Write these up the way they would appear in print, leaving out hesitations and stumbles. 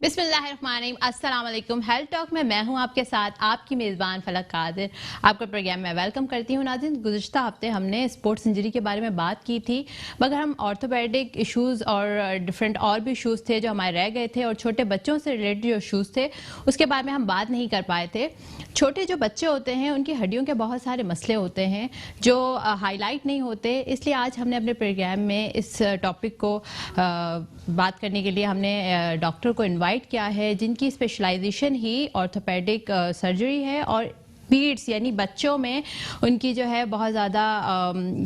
बिस्मिल्लाहिर्रहमानिर्रहीम, अस्सलाम वालेकुम। हेल्थ टॉक में मैं हूं आपके साथ आपकी मेज़बान फलक कादिर। आपका प्रोग्राम में वेलकम करती हूं। नाज़रीन, गुज़िश्ता हफ्ते हमने स्पोर्ट्स इंजरी के बारे में बात की थी, मगर हम ऑर्थोपेडिक इश्यूज़ और डिफरेंट और भी इश्यूज़ थे जो हमारे रह गए थे, और छोटे बच्चों से रिलेटेड जो इश्यूज़ थे उसके बारे में हम बात नहीं कर पाए थे। छोटे जो बच्चे होते हैं उनकी हड्डियों के बहुत सारे मसले होते हैं जो हाईलाइट नहीं होते, इसलिए आज हमने अपने प्रोग्राम में इस टॉपिक को बात करने के लिए हमने डॉक्टर को इनवाइट किया है जिनकी स्पेशलाइजेशन ही ऑर्थोपेडिक सर्जरी है, और पीड्स यानी बच्चों में उनकी जो है बहुत ज़्यादा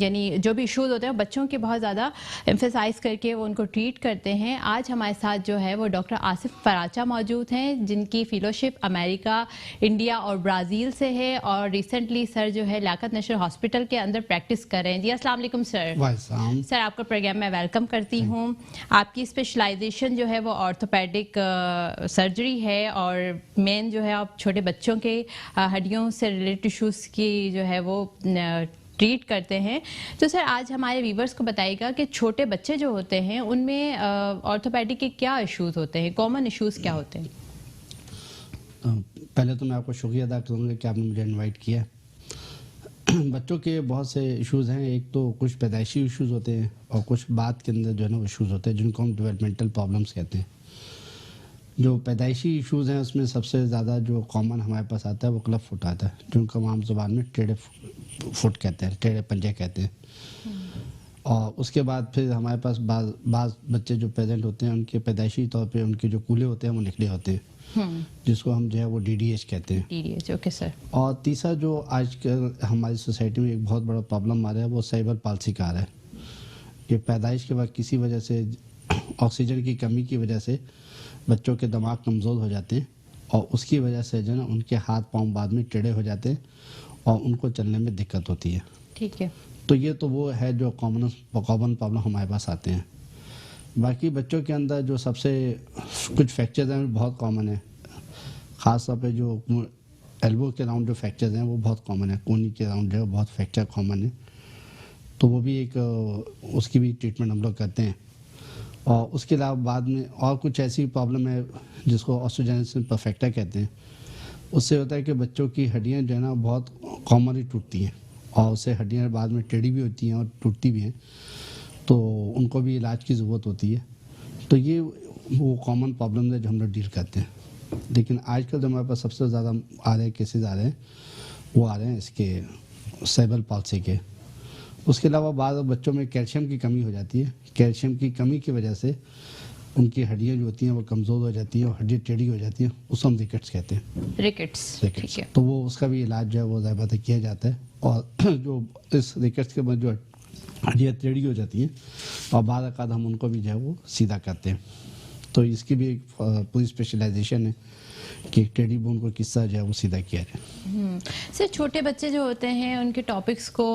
यानी जो भी इश्यूज होते हैं बच्चों के बहुत ज़्यादा एम्फेसाइज करके वो उनको ट्रीट करते हैं। आज हमारे साथ जो है वो डॉक्टर आसिफ फराचा मौजूद हैं जिनकी फेलोशिप अमेरिका, इंडिया और ब्राज़ील से है, और रिसेंटली सर जो है लियाकत नशर हॉस्पिटल के अंदर प्रैक्टिस कर रहे हैं। जी अस्सलाम वालेकुम सर। सर आपका प्रोग्राम में वेलकम करती हूँ। आपकी स्पेशलाइजेशन जो है वो ऑर्थोपेडिक सर्जरी है, और मेन जो है आप छोटे बच्चों के हड्डियों से रिलेटेड इश्यूज़ की जो है वो ट्रीट करते हैं। तो सर आज हमारे व्यूवर्स को बताइएगा कि छोटे बच्चे जो होते हैं उनमें ऑर्थोपेडिक के क्या इश्यूज़ होते हैं, कॉमन इश्यूज़ क्या होते हैं? पहले तो मैं आपको शुक्रिया अदा करूँगा कि आपने मुझे इनवाइट किया। बच्चों के बहुत से इश्यूज़ हैं। एक तो कुछ पैदाइशी इश्यूज़ होते हैं और कुछ बाद के अंदर जो है ना इश्यूज़ होते हैं जिनको हम डेवलपमेंटल प्रॉब्लम्स कहते हैं। जो पैदाइशी इश्यूज़ हैं उसमें सबसे ज़्यादा जो कॉमन हमारे पास आता है वो क्लब फुट आता है, जिनको हम आम ज़ुबान में टेढ़े फुट कहते हैं, टेढ़े पंजे कहते हैं। और उसके बाद फिर हमारे पास बाज़ बच्चे जो प्रेजेंट होते हैं उनके पैदाइशी तौर पे उनके जो कूले होते हैं वो निकले होते हैं, जिसको हम जो है वो DDH कहते हैं। DDH, okay sir. और तीसरा जो आजकल हमारी सोसाइटी में एक बहुत बड़ा प्रॉब्लम आ रहा है वो सेरेब्रल पाल्सी का आ रहा है। ये पैदाइश के बाद किसी वजह से ऑक्सीजन की कमी की वजह से बच्चों के दिमाग कमज़ोर हो जाते हैं, और उसकी वजह से जो है ना उनके हाथ पांव बाद में टेढ़े हो जाते हैं और उनको चलने में दिक्कत होती है। ठीक है, तो ये तो वो है जो कॉमन प्रॉब्लम हमारे पास आते हैं। बाकी बच्चों के अंदर जो सबसे कुछ फ्रैक्चर्स हैं बहुत कॉमन है, ख़ास तौर पे जो एल्बो के राउंड जो फ्रैक्चर्स हैं वो बहुत कॉमन है, कोनी के राउंड जो है बहुत फ्रैक्चर कॉमन है, तो वो भी एक उसकी भी ट्रीटमेंट हम लोग करते हैं। और उसके अलावा बाद में और कुछ ऐसी प्रॉब्लम है जिसको ऑस्टियोजेनेसिस परफेक्टा कहते हैं। उससे होता है कि बच्चों की हड्डियाँ जो है ना बहुत कॉमनली टूटती हैं, और उससे हड्डियाँ बाद में टेढ़ी भी होती हैं और टूटती भी हैं, तो उनको भी इलाज की ज़रूरत होती है। तो ये वो कॉमन प्रॉब्लम है जो हम लोग डील करते हैं। लेकिन आजकल जो हमारे पास सबसे ज़्यादा आ रहे हैं केसेज आ रहे हैं वो आ रहे हैं इसके सेरेब्रल पाल्सी के। उसके अलावा बाद बच्चों में कैल्शियम की कमी हो जाती है। कैल्शियम की कमी की वजह से उनकी हड्डियाँ जो होती हैं वो कमज़ोर हो जाती हैं और हड्डियाँ टेढ़ी हो जाती हैं, उसको हम रिकेट्स कहते हैं। रिकेट्स, ठीक है। तो वो उसका भी इलाज जो है वो ज़्यादा किया जाता है, और जो इस रिकेट्स के बाद जो हड्डियाँ टेढ़ी हो जाती हैं और बाद अकाद हम उनको भी जो है वो सीधा करते हैं। तो इसकी भी एक पूरी स्पेशलाइजेशन है कि टेढ़ी बोन को किस तरह जो है वो सीधा किया जाए। सर छोटे बच्चे जो होते हैं उनके टॉपिक्स को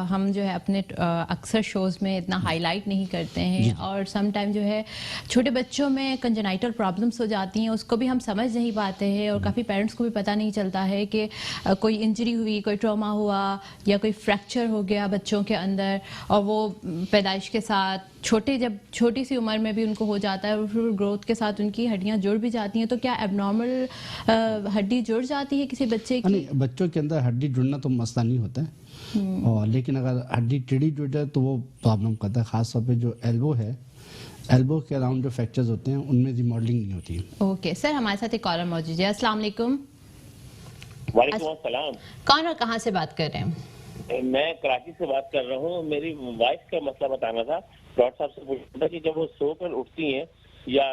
हम जो है अपने अक्सर शोज़ में इतना हाईलाइट नहीं करते हैं, और सम टाइम जो है छोटे बच्चों में कंजेनाइटल प्रॉब्लम्स हो जाती हैं, उसको भी हम समझ नहीं पाते हैं, और काफ़ी पेरेंट्स को भी पता नहीं चलता है कि कोई इंजरी हुई, कोई ट्रॉमा हुआ या कोई फ्रैक्चर हो गया बच्चों के अंदर, और वो पैदाइश के साथ जब छोटी सी उम्र में भी उनको हो जाता है, और फिर ग्रोथ के साथ उनकी हड्डियां जुड़ भी जाती हैं। तो क्या एबनॉर्मल हड्डी जुड़ जाती है किसी बच्चे की? नहीं, बच्चों के अंदर हड्डी जुड़ना तो मसला नहीं होता है, और लेकिन अगर हड्डी टेढ़ी जुड़ जाए तो वो प्रॉब्लम करता है। खास तौर पे जो एल्बो है, एल्बो के अराउंड जो फ्रैक्चर्स होते हैं उनमें रिमॉडलिंग नहीं होती है। ओके सर, हमारे साथ एक कॉलर मौजूद है। अस्सलाम वालेकुम। वालेकुम अस्सलाम। कौन और कहाँ से बात कर रहे हैं? मैं कराची से बात कर रहा हूँ। मेरी वाइफ का मसला बताना था। डॉक्टर साहब से पूछना था कि जब वो सोकर उठती हैं या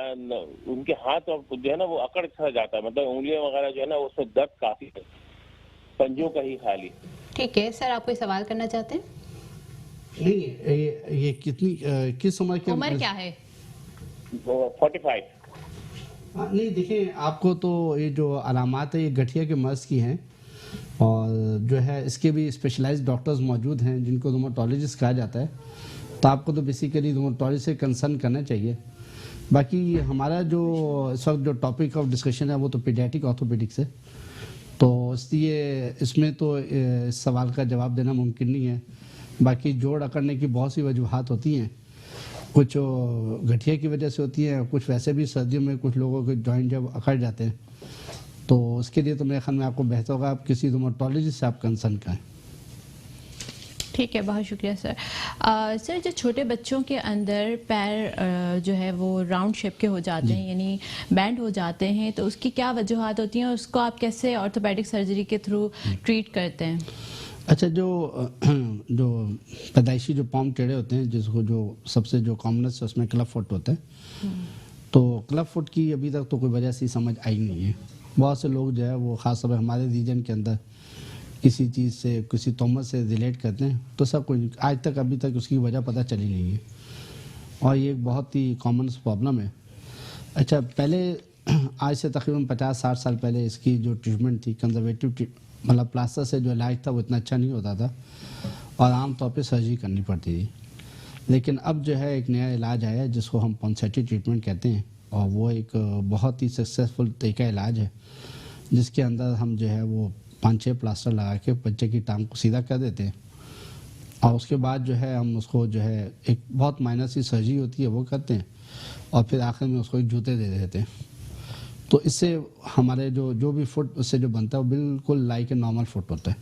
उनके हाथ और जो है ना वो अकड़ सा जाता है, मतलब उंगलियां वगैरह जो है ना उसमें दर्द काफी है, पंजों का ही खाली। ठीक है सर, आप कोई सवाल करना चाहते हैं? नहीं, ये किस उम्र की उम्र क्या है? 45। नहीं, देखिए आपको तो ये जो अलामात है ये गठिया के मर्ज की हैं, और जो है इसके भी स्पेशलाइज्ड डॉक्टर्स मौजूद हैं जिनको रूमेटोलॉजिस्ट कहा जाता है, तो आपको तो बेसिकली रूमेटोलॉजिस्ट से कंसर्न करना चाहिए। बाकी हमारा जो इस वक्त जो टॉपिक ऑफ डिस्कशन है वो तो पीडियाट्रिक ऑर्थोपेडिक्स है, तो इसलिए इसमें तो इस सवाल का जवाब देना मुमकिन नहीं है। बाकी जोड़ अकड़ने की बहुत सी वजूहात होती हैं, कुछ गठिया की वजह से होती है, कुछ वैसे भी सर्दियों में कुछ लोगों के जॉइंट जब अकड़ जाते हैं, तो उसके लिए तो मेरे ख्याल में आपको बेहतर होगा आप किसी रोमेटोलॉजिस्ट से आप कंसल्ट करें। ठीक है, बहुत शुक्रिया सर। सर, जो छोटे बच्चों के अंदर पैर जो है वो राउंड शेप के हो जाते हैं, यानी बैंड हो जाते हैं, तो उसकी क्या वजूहत होती हैं और उसको आप कैसे ऑर्थोपेडिक सर्जरी के थ्रू ट्रीट करते हैं? अच्छा, जो पैदाइशी जो पाँव टेढ़े होते हैं, जिसको जो सबसे जो कॉमनेस्ट है उसमें क्लब फुट होता है। तो क्लब फुट की अभी तक तो कोई वजह से समझ आई नहीं है। बहुत से लोग जो है वो ख़ासतौर पर हमारे रीजन के अंदर किसी चीज़ से, किसी तोहमत से रिलेट करते हैं, तो सब कुछ आज तक अभी तक उसकी वजह पता चली नहीं है, और ये एक बहुत ही कॉमन प्रॉब्लम है। अच्छा, पहले आज से तकरीबन 50-60 साल पहले इसकी जो ट्रीटमेंट थी, कंजर्वेटिव मतलब प्लास्टर से जो इलाज था वो इतना अच्छा नहीं होता था और आमतौर पे सर्जरी करनी पड़ती थी। लेकिन अब जो है एक नया इलाज आया है जिसको हम पॉन्सेटी ट्रीटमेंट कहते हैं, और वो एक बहुत ही सक्सेसफुल तरीका इलाज है, जिसके अंदर हम जो है वो 5-6 प्लास्टर लगा के बच्चे की टांग को सीधा कर देते हैं, और उसके बाद जो है हम उसको जो है एक बहुत माइनर सी सर्जरी होती है वो करते हैं, और फिर आखिर में उसको एक जूते दे देते हैं। तो इससे हमारे जो भी फुट उससे जो बनता है वो बिल्कुल लाइक ए नॉर्मल फुट होता है,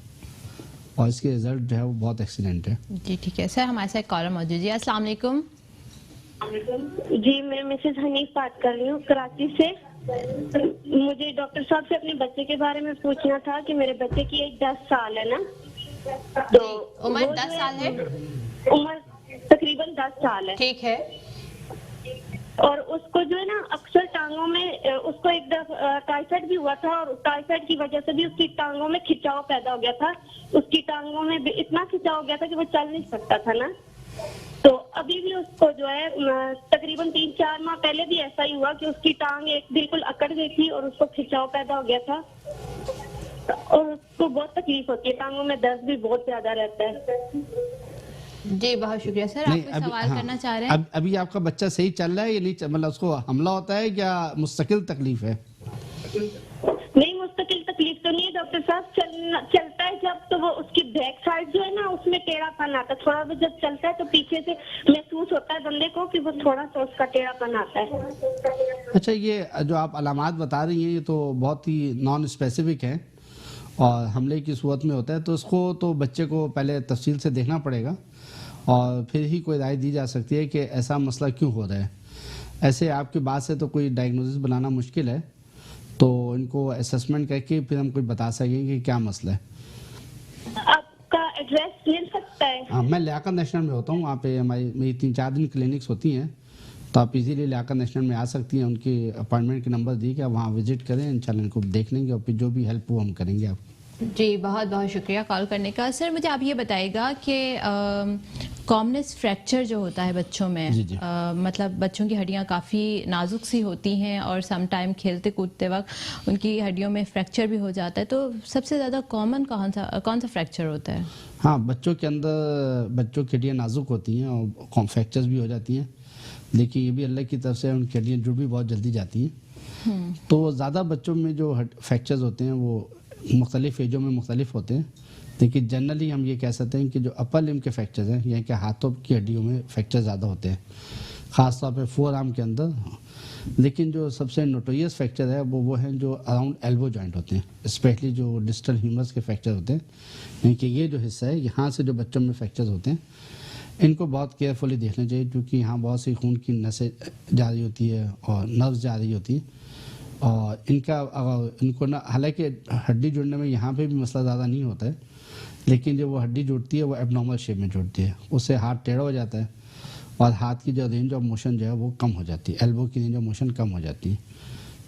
और इसके रिजल्ट जो है वो बहुत एक्सीलेंट है। जी ठीक है सर, हमारे साथ कॉलर मौजूद है। अस्सलाम वालेकुम। जी, मैं मिसेज हनीफ बात कर रही हूँ कराची से। मुझे डॉक्टर साहब से अपने बच्चे के बारे में पूछना था कि मेरे बच्चे की एज 10 साल है ना, तो उम्र 10 साल है? उम्र तकरीबन 10 साल है। ठीक है। और उसको जो है ना अक्सर टांगों में, उसको एक दफा टाइफाइड भी हुआ था, और टाइफाइड की वजह से भी उसकी टांगों में खिंचाव पैदा हो गया था। उसकी टांगों में भी इतना खिंचाव हो गया था कि वो चल नहीं सकता था ना। तो अभी भी उसको जो है तकरीबन 3-4 माह पहले भी ऐसा ही हुआ कि उसकी टांग एक बिल्कुल अकड़ गई थी और उसको खिंचाव पैदा हो गया था, और उसको बहुत तकलीफ होती है, टांगों में दर्द भी बहुत ज्यादा रहता है। जी बहुत शुक्रिया सर। आप कोई सवाल करना चाह रहे हैं? अभी आपका बच्चा सही चल रहा है या नहीं, मतलब उसको हमला होता है या मुस्तकिल तकलीफ है? नहीं, मुस्तकिल तकलीफ तो नहीं है डॉक्टर साहब। चलता है जब, तो वो उसकी बैक साइड जो है ना उसमें टेढ़ापन आता है थोड़ा। वो जब चलता है तो पीछे से महसूस होता है बंदे को कि वो थोड़ा सा उसका टेढ़ापन आता है। अच्छा, ये जो आप अलामात बता रही हैं ये तो बहुत ही नॉन स्पेसिफिक है और हमले की सूरत में होता है, तो इसको तो बच्चे को पहले तफसील से देखना पड़ेगा और फिर ही कोई राय दी जा सकती है कि ऐसा मसला क्यों हो रहा है। ऐसे आपकी बात से तो कोई डायग्नोसिस बनाना मुश्किल है, तो इनको असेसमेंट करके फिर हम कोई बता सकेंगे कि क्या मसला है। आपका एड्रेस मिल सकता है? हाँ, मैं लियाकत नेशनल में होता हूँ, वहाँ पे मेरी 3-4 दिन क्लिनिक्स होती हैं, तो आप इजीली लियाकत नेशनल में आ सकती हैं। उनकी अपॉइंटमेंट के नंबर दी कि आप वहाँ विजिट करें, इंशाल्लाह इनको देख लेंगे और फिर जो भी हेल्प हो हम करेंगे आपको। जी बहुत बहुत शुक्रिया कॉल करने का। सर मुझे आप ये बताइएगा कि कॉमनेस फ्रैक्चर जो होता है बच्चों में, जी जी। मतलब बच्चों की हड्डियां काफ़ी नाजुक सी होती हैं और सम टाइम खेलते कूदते वक्त उनकी हड्डियों में फ्रैक्चर भी हो जाता है, तो सबसे ज़्यादा कॉमन कौन सा फ्रैक्चर होता है? हाँ, बच्चों के अंदर बच्चों की हड्डियाँ नाजुक होती हैं और फ्रैक्चर्स भी हो जाती हैं, लेकिन ये भी अल्लाह की तरफ से उनकी हड्डियाँ जुड़ भी बहुत जल्दी जाती हैं। तो ज़्यादा बच्चों में जो फ्रैक्चर्स होते हैं वो मुख्तलिफ एजों में मुख्तलिफ होते हैं, लेकिन जनरली हम ये कह सकते हैं कि जो अपर लिम्ब के फ्रैक्चर्स हैं यानी कि हाथों की हड्डियों में फ्रैक्चर ज़्यादा होते हैं, ख़ास तौर पे फोर आर्म के अंदर। लेकिन जो सबसे नोटोरियस फ्रैक्चर है वो हैं जो अराउंड एल्बो जॉइंट होते हैं, स्पेशली जो डिस्टल ह्यूमरस के फ्रैक्चर होते हैं, यानी कि ये जो हिस्सा है यहाँ से जो बच्चों में फ्रैक्चर होते हैं इनको बहुत केयरफुली देखना चाहिए, क्योंकि यहाँ बहुत सी खून की नसें जा रही होती है और नर्व्स जा रही होती हैं, और इनको ना, हालांकि हड्डी जुड़ने में यहाँ पे भी मसला ज़्यादा नहीं होता है, लेकिन जब वो हड्डी जुड़ती है वो एबनॉर्मल शेप में जुड़ती है, उससे हाथ टेढ़ा हो जाता है और हाथ की जो रेंज ऑफ मोशन जो है वो कम हो जाती है, एल्बो की रेंज ऑफ मोशन कम हो जाती है।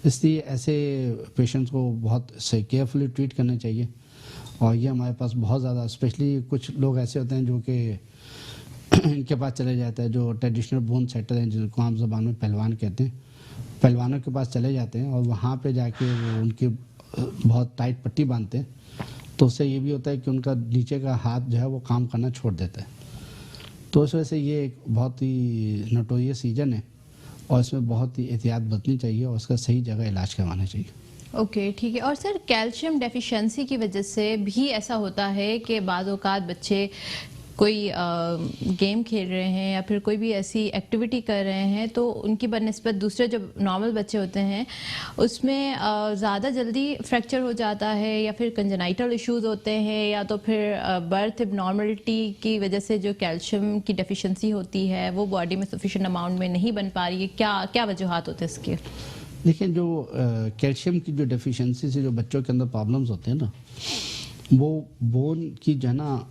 इसलिए ऐसे पेशेंट्स को बहुत से केयरफुली ट्रीट करना चाहिए, और ये हमारे पास बहुत ज़्यादा, स्पेशली कुछ लोग ऐसे होते हैं जो कि इनके पास चले जाते हैं, जो ट्रेडिशनल बोन सेटर हैं जिनको आम ज़बान में पहलवान कहते हैं, पहलवानों के पास चले जाते हैं और वहाँ पे जाके वो उनकी बहुत टाइट पट्टी बांधते हैं, तो उससे ये भी होता है कि उनका नीचे का हाथ जो है वो काम करना छोड़ देता है। तो इस वजह से ये एक बहुत ही नोटोरियस रीजन है और इसमें बहुत ही एहतियात बरतनी चाहिए और उसका सही जगह इलाज करवाना चाहिए। ओके ठीक है। और सर कैल्शियम डेफिशिएंसी की वजह से भी ऐसा होता है कि बाज़ औक़ात बच्चे कोई गेम खेल रहे हैं या फिर कोई भी ऐसी एक्टिविटी कर रहे हैं तो उनकी बनस्बत दूसरे जो नॉर्मल बच्चे होते हैं उसमें ज़्यादा जल्दी फ्रैक्चर हो जाता है या फिर कंजेनाइटल इश्यूज होते हैं या तो फिर बर्थ एबनॉर्मलिटी की वजह से जो कैल्शियम की डेफिशिएंसी होती है वो बॉडी में सफिशिएंट अमाउंट में नहीं बन पा रही है, क्या क्या वजूहात होते हैं इसके? देखिए, जो कैल्शियम की जो डेफिशिएंसी से जो बच्चों के अंदर प्रॉब्लम्स होते हैं ना, वो बोन की जो है ना,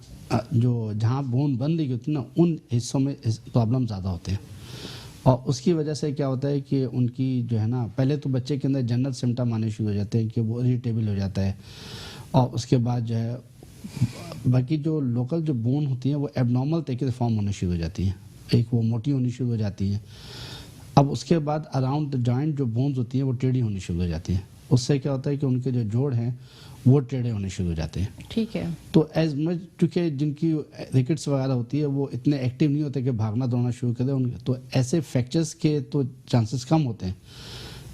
जो जहाँ बोन बन रही होती है ना, उन हिस्सों में प्रॉब्लम ज़्यादा होते हैं। और उसकी वजह से क्या होता है कि उनकी जो है ना, पहले तो बच्चे के अंदर जनरल सिम्टम आने शुरू हो जाते हैं कि वो इरिटेबल हो जाता है, और उसके बाद जो है बाकी जो लोकल जो बोन होती हैं वो एबनॉर्मल तरीके से फॉर्म होने शुरू हो जाती हैं, एक वो मोटी होनी शुरू हो जाती हैं। अब उसके बाद अराउंड द जॉइंट जो बोन्स होती हैं वो टेढ़ी होनी शुरू हो जाती हैं। उससे क्या होता है कि उनके जो जोड़ हैं वो टेढ़े होने शुरू हो जाते हैं। ठीक है। तो एज मच चूँकि जिनकी रिकेट्स वगैरह होती है वो इतने एक्टिव नहीं होते कि भागना दौड़ना शुरू करें उनके, तो ऐसे फ्रैक्चर्स के तो चांसेस कम होते हैं।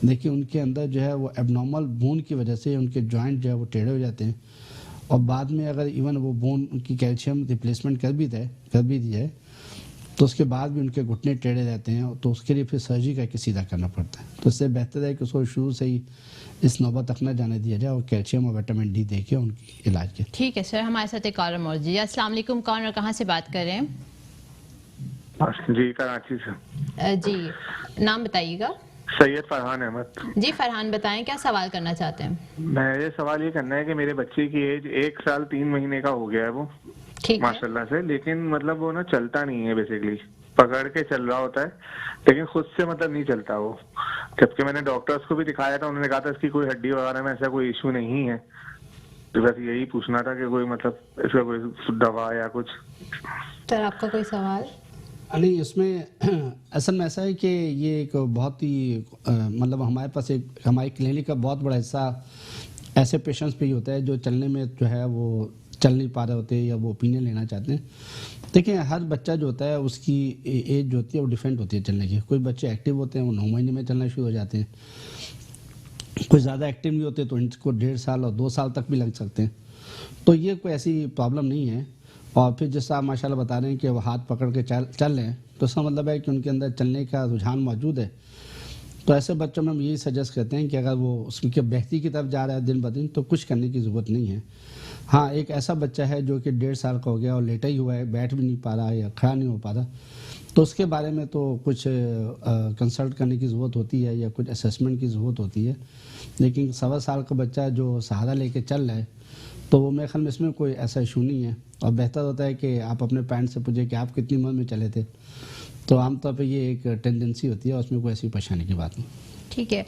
देखिए, उनके अंदर जो है वो एबनॉर्मल बोन की वजह से उनके जॉइंट जो है वो टेढ़े हो जाते हैं, और बाद में अगर इवन वो बोन उनकी कैल्शियम रिप्लेसमेंट कर भी दी जाए तो उसके बाद भी उनके घुटने टेढ़े रहते हैं, तो उसके लिए फिर सर्जरी करके सीधा करना पड़ता है। तो इससे बेहतर है कि उसको शुरू से ही इस नौबत तक न जाने दिया जाए और कैल्शियम और विटामिन डी दे के उनकी इलाज के। ठीक है सर, हमारे साथ एक कॉलर मौजूद है। अस्सलाम वालेकुम, कौन और कहाँ से बात कर रहे हैं? जी, कराची से। जी, नाम बताइएगा। सैयद फरहान अहमद। जी फरहान, बताएं क्या सवाल करना चाहते हैं? मैं ये सवाल ये करना है कि मेरे बच्चे की एज 1 साल 3 महीने का हो गया है वो, ठीक है। माशाल्लाह से, लेकिन मतलब वो ना चलता नहीं है, बेसिकली पकड़ के चल रहा होता है लेकिन खुद से मतलब नहीं चलता वो। जबकि मैंने डॉक्टर्स को भी दिखाया था, उन्होंने कहा था इसकी कोई हड्डी वगैरह में ऐसा कोई इशू नहीं है। तो बस यही पूछना था कि कोई मतलब इसका कोई दवा या कुछ। सर आपका कोई सवाल? नहीं, इसमें असल में ऐसा है कि ये एक बहुत ही मतलब हमारे पास एक हमारी क्लिनिक का बहुत बड़ा हिस्सा ऐसे पेशेंट्स पे ही होता है जो चलने में जो है वो चल नहीं पा रहे होते या वो ओपिनियन लेना चाहते हैं। देखिए, हर बच्चा जो होता है उसकी एज जो होती है वो डिफरेंट होती है चलने की। कोई बच्चे एक्टिव होते हैं वो 9 महीने में चलना शुरू हो जाते हैं, कोई ज़्यादा एक्टिव नहीं होते तो इनको 1.5 साल और 2 साल तक भी लग सकते हैं। तो ये कोई ऐसी प्रॉब्लम नहीं है। और फिर जैसा आप माशाल्लाह बता रहे हैं कि वो हाथ पकड़ के चल रहे हैं, तो इसका मतलब है कि उनके अंदर चलने का रुझान मौजूद है। तो ऐसे बच्चों में हम यही सजेस्ट करते हैं कि अगर वो उसके बेहतरी की तरफ जा रहा है दिन ब दिन, तो कुछ करने की ज़रूरत नहीं है। हाँ, एक ऐसा बच्चा है जो कि 1.5 साल का हो गया और लेटा ही हुआ है, बैठ भी नहीं पा रहा है या खड़ा नहीं हो पा रहा, तो उसके बारे में तो कुछ कंसल्ट करने की ज़रूरत होती है या कुछ असेसमेंट की ज़रूरत होती है। लेकिन 1.25 साल का बच्चा जो सहारा लेके चल रहा है, तो वो मेरे ख्याल में इसमें कोई ऐसा इशू नहीं है। और बेहतर होता है कि आप अपने पेरेंट्स से पूछें कि आप कितनी उम्र में चले थे। तो आमतौर पे ये एक टेंडेंसी होती है और उसमें कोई ऐसी परेशानी की बात नहीं। ठीक है।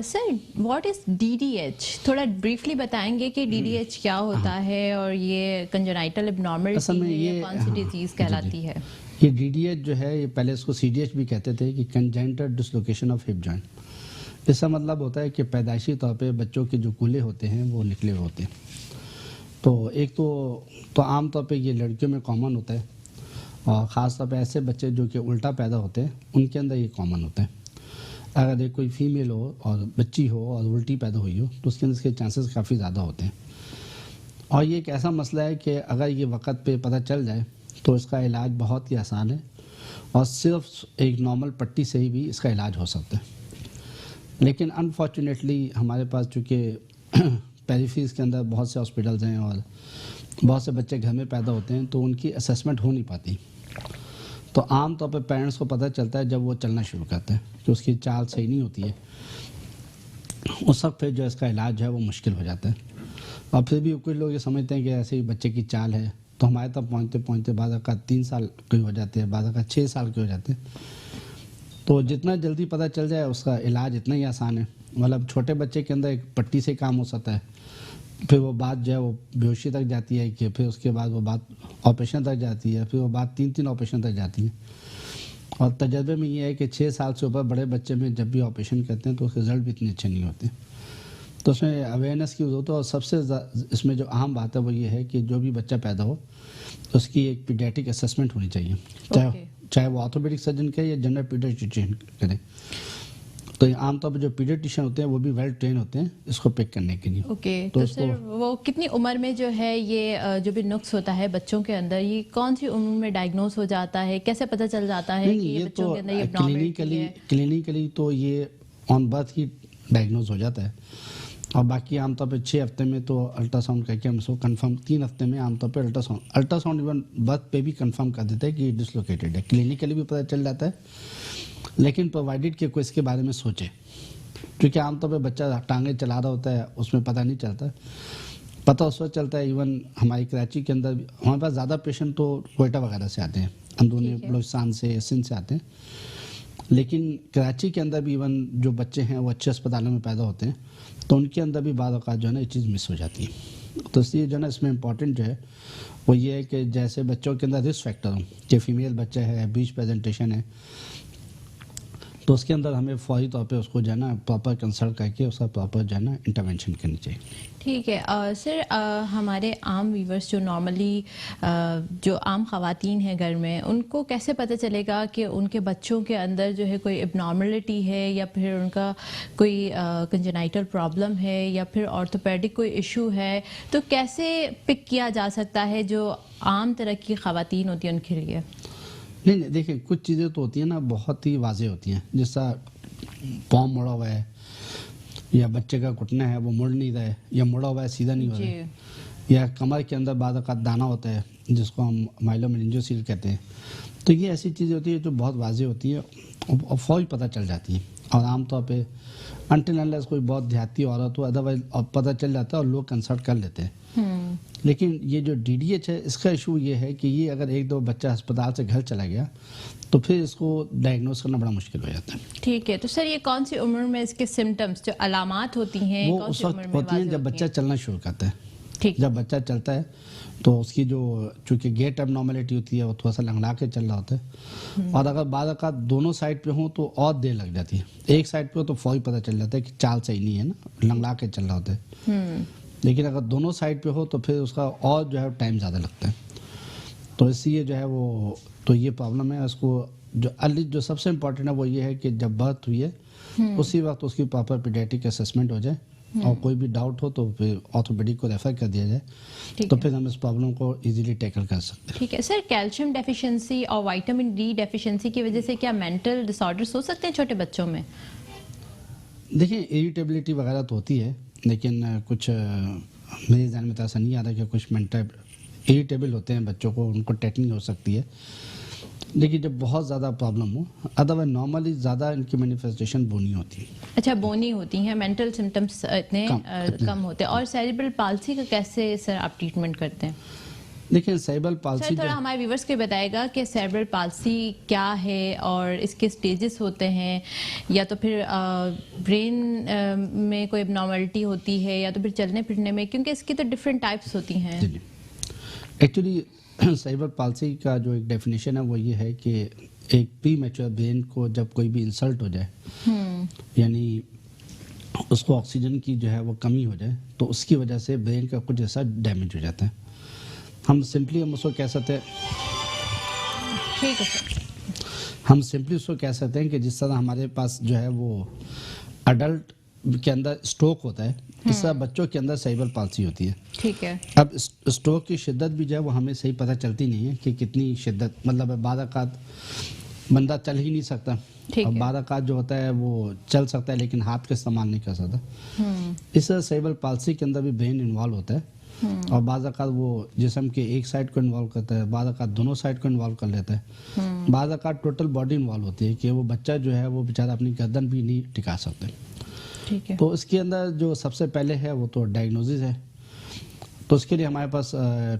Sir, what is DDH? थोड़ा ब्रीफली बताएंगे कि DDH क्या होता है और ये कंजेनाइटल एबनॉर्मलिटी है, ये कौन सी डिजीज कहलाती है? ये DDH जो है, ये पहले इसको CDH भी कहते थे कि congenital dislocation of hip joint. इसका मतलब होता है कि पैदाइशी तौर पे बच्चों के जो कूल्हे होते हैं वो निकले हुए होते हैं। तो एक तो आम तौर पे ये लड़कियों में कॉमन होता है, और ख़ास तौर पे ऐसे बच्चे जो कि उल्टा पैदा होते हैं उनके अंदर ये कॉमन होता है। अगर एक कोई फीमेल हो और बच्ची हो और उल्टी पैदा हुई हो तो उसके अंदर इसके चांसेस काफ़ी ज़्यादा होते हैं। और ये एक ऐसा मसला है कि अगर ये वक्त पे पता चल जाए तो इसका इलाज बहुत ही आसान है, और सिर्फ एक नॉर्मल पट्टी से ही भी इसका इलाज हो सकता है। लेकिन अनफॉर्चुनेटली हमारे पास चूँकि पेरिफेरीज के अंदर बहुत से हॉस्पिटल्स हैं और बहुत से बच्चे घर में पैदा होते हैं, तो उनकी असेसमेंट हो नहीं पाती। तो आम तौर पे पेरेंट्स को पता चलता है जब वो चलना शुरू करते हैं कि उसकी चाल सही नहीं होती है, उस वक्त फिर जो इसका इलाज है वो मुश्किल हो जाता है। और फिर भी कुछ लोग ये समझते हैं कि ऐसे ही बच्चे की चाल है, तो हमारे तक पहुँचते पहुँचते बाद का 3 साल के हो जाते हैं, बाद का 6 साल के हो जाते हैं। तो जितना जल्दी पता चल जाए उसका इलाज इतना ही आसान है। मतलब छोटे बच्चे के अंदर एक पट्टी से काम हो सकता है, फिर वो बात जो है वो बेहोशी तक जाती है, कि फिर उसके बाद वो बात ऑपरेशन तक जाती है, फिर वो बात 3 ऑपरेशन तक जाती है। और तजर्बे में ये है कि 6 साल से ऊपर बड़े बच्चे में जब भी ऑपरेशन करते हैं तो उसके रिजल्ट भी इतने अच्छे नहीं होते। तो उसमें अवेयरनेस की जरूरत है। और सबसे इसमें जो अहम बात है वो ये है कि जो भी बच्चा पैदा हो उसकी एक पीडियाट्रिक असेसमेंट होनी चाहिए, चाहे वो ऑर्थोपेडिक सर्जन करे या जनरल पीडियाट्रिशियन करे। तो आमतौर पर जो पीडियाट्रिशियन होते हैं वो भी वेल ट्रेन होते हैं इसको पिक करने के लिए। ओके, तो तो सर वो कितनी उम्र में जो है ये जो भी नुक्स होता है बच्चों के अंदर, ये कौन सी उम्र में डायग्नोज हो जाता है, कैसे पता चल जाता है कि ये बच्चों के अंदर ये abnormality है? क्लिनिकली तो ये ऑन बर्थ ही डायग्नोज हो जाता है, और बाकी आमतौर पे 6 हफ्ते में तो अल्ट्रासाउंड करके हम इसको कंफर्म, 3 हफ्ते में आमतौर पे अल्ट्रासाउंड इवन बर्थ पे भी कंफर्म कर देता है कि डिसलोकेटेड है। क्लिनिकली भी पता चल जाता है, लेकिन प्रोवाइडेड कि कोई इसके बारे में सोचे, क्योंकि आमतौर पे बच्चा टांगे चला रहा होता है उसमें पता नहीं चलता, पता उस वक्त चलता है। इवन हमारी कराची के अंदर हमारे पास ज़्यादा पेशेंट तो कोयटा वगैरह से आते हैं, अंदरूनी बलूचिस्तान से, सिंध से आते हैं, लेकिन कराची के अंदर भी इवन जो बच्चे हैं वो अच्छे अस्पतालों में पैदा होते हैं, तो उनके अंदर भी बाद औक़ात जो है ना ये चीज़ मिस हो जाती है। तो इसलिए जो है ना इसमें इम्पॉर्टेंट जो है वो ये है कि जैसे बच्चों के अंदर रिस्क फैक्टर हो, कि फीमेल बच्चा है, बीच प्रेजेंटेशन है, तो उसके अंदर हमें फौरी तौर पे उसको जो है ना प्रॉपर कंसल्ट करके उसका प्रॉपर जो है ना इंटरवेंशन करनी चाहिए। ठीक है। सर हमारे आम व्यूवर्स जो नॉर्मली जो आम ख़वातीन हैं घर में, उनको कैसे पता चलेगा कि उनके बच्चों के अंदर जो है कोई एबनॉर्मलिटी है, या फिर उनका कोई कंजेनाइटल प्रॉब्लम है, या फिर ऑर्थोपेडिक कोई इशू है, तो कैसे पिक किया जा सकता है जो आम तरह की ख़वातीन होती हैं उनके लिए? नहीं, देखिए कुछ चीज़ें तो होती हैं ना बहुत ही वाज़ेह होती हैं, जैसा पाँव मुड़ा हुआ है, या बच्चे का घुटना है वो मुड़ नहीं रहा है, या मुड़ा हुआ है सीधा नहीं हो रहा है, या कमर के अंदर बाद औक़ात दाना होता है जिसको हम माइलोमेनिंजोसील कहते हैं। तो ये ऐसी चीज़ें होती है जो बहुत वाज़ेह होती है और फौरी पता चल जाती है, और आमतौर पे अनटिल अनलेस कोई बहुत देहाती औरत हो, अदरवाइज पता चल जाता है और लोग कंसल्ट कर लेते हैं। लेकिन ये जो DDH है इसका इशू ये है कि ये अगर एक दो बच्चा अस्पताल से घर चला गया तो फिर इसको डायग्नोस करना बड़ा मुश्किल हो जाता है। ठीक है, तो सर ये कौन सी उम्र में इसके सिम्टम्स जो अलामात होती हैं वो कौन उस सी उम्र वक्त में होती हैं वाज़ेह जब बच्चा चलना शुरू करता है। ठीक, जब बच्चा चलता है तो उसकी जो चूँकि गेट एबनॉर्मलिटी होती है वो थोड़ा सा लंगड़ा के चल रहा होता है, और अगर बाद औक़ात दोनों साइड पे हो तो और देर लग जाती है। एक साइड पे हो तो फौरी पता चल जाता है कि चाल सही नहीं है ना, लंगड़ा के चल रहा होता है, लेकिन अगर दोनों साइड पे हो तो फिर उसका और जो है टाइम ज़्यादा लगता है। तो इसलिए जो है वो तो ये प्रॉब्लम है। उसको जो सबसे इम्पोर्टेंट है वो ये है कि जब बर्थ हुई है उसी वक्त उसकी प्रॉपर पीडियाट्रिक असेसमेंट हो जाए, और कोई भी डाउट हो तो फिर ऑर्थोपेडिक को रेफर कर दिया जाए, तो फिर हम इस प्रॉब्लम को इजीली टैकल कर सकते हैं। ठीक है सर, कैल्शियम डेफिशिएंसी और विटामिन D डेफिशिएंसी की वजह से क्या मेंटल डिसऑर्डर्स हो सकते हैं छोटे बच्चों में? देखिए इरिटेबिलिटी वगैरह तो होती है, लेकिन कुछ मेरे ध्यान में तो ऐसा नहीं आ रहा कि कुछ मेंटल इरिटेबल होते हैं बच्चों को, उनको टेटनी हो सकती है, लेकिन जब बहुत ज़्यादा प्रॉब्लम हो, अदरवाइज नॉर्मली ज़्यादा इनकी मैनिफेस्टेशन बोनी होती है। अच्छा, बोनी होती हैं, मेंटल सिम्टम्स इतने कम होते हैं। और सेरेब्रल पाल्सी का कैसे सर आप ट्रीटमेंट करते हैं? देखिए सेरेब्रल पाल्सी सर थोड़ा हमारे व्यूवर्स को बताएगा कि सेरेब्रल पाल्सी क्या है और इसके स्टेजेस होते हैं, या तो फिर ब्रेन में कोई एबनॉर्मलिटी होती है, या तो फिर चलने फिरने में, क्योंकि इसकी तो डिफरेंट टाइप्स होती हैं। एक्चुअली सेरेब्रल पाल्सी का जो एक डेफिनेशन है वो ये है कि एक प्री मैच्योर ब्रेन को जब कोई भी इंसल्ट हो जाए, यानी उसको ऑक्सीजन की जो है वो कमी हो जाए, तो उसकी वजह से ब्रेन का कुछ ऐसा डैमेज हो जाता है। हम उसको कह सकते हैं, ठीक है सर, हम सिंपली उसको कह सकते हैं कि जिस तरह हमारे पास जो है वो अडल्ट के अंदर स्ट्रोक होता है, इस तरह बच्चों के अंदर सेरेब्रल पाल्सी होती है। ठीक है। अब स्ट्रोक की शिद्दत भी जो है वो हमें सही पता चलती नहीं है कि कितनी शिद्दत, मतलब बाद औक़ात बंदा चल ही नहीं सकता, और बाद औक़ात जो होता है वो चल सकता है लेकिन हाथ का इस्तेमाल नहीं कर सकता। इस तरह सेरेब्रल पाल्सी के अंदर भी ब्रेन इन्वॉल्व होता है, और बाद औक़ात वो जिस्म के एक साइड को इन्वॉल्व करता है, बाद औक़ात दोनों साइड को इन्वॉल्व कर लेता है, बाद औक़ात टोटल बॉडी इन्वॉल्व होती है कि वो बच्चा जो है वो बेचारा अपनी गर्दन भी नहीं टिका सकते। ठीक है। तो इसके अंदर जो सबसे पहले है वो तो डायग्नोसिस है। तो उसके लिए हमारे पास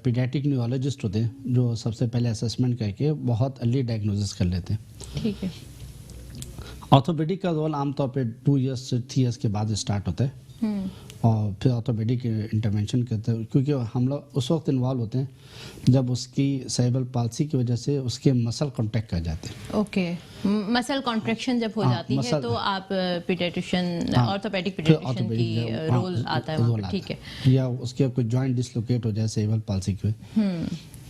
पीडियाट्रिक न्यूरोलॉजिस्ट होते हैं जो सबसे पहले असेसमेंट करके बहुत अर्ली डायग्नोसिस कर लेते हैं। ठीक है। ऑर्थोपेडिक का रोल आमतौर पे 2 इयर्स से 3 इयर्स के बाद स्टार्ट होता है, और फिर ऑर्थोपेडिक इंटरवेंशन करते हैं, क्योंकि हम लोग उस वक्त इन्वॉल्व होते हैं जब उसकी सेरेब्रल पाल्सी की वजह से उसके मसल कॉन्ट्रैक्ट कर जाते हैं। ओके, मसल कॉन्ट्रैक्शन जब हो जाती है तो आप पीडियाट्रिशियन, ऑर्थोपेडिक पीडियाट्रिशियन की रोल आता है वहाँ पे। ठीक है। या उसके कोई जॉइंट डिसलोकेट हो जाए सेरेब्रल पाल्सी के,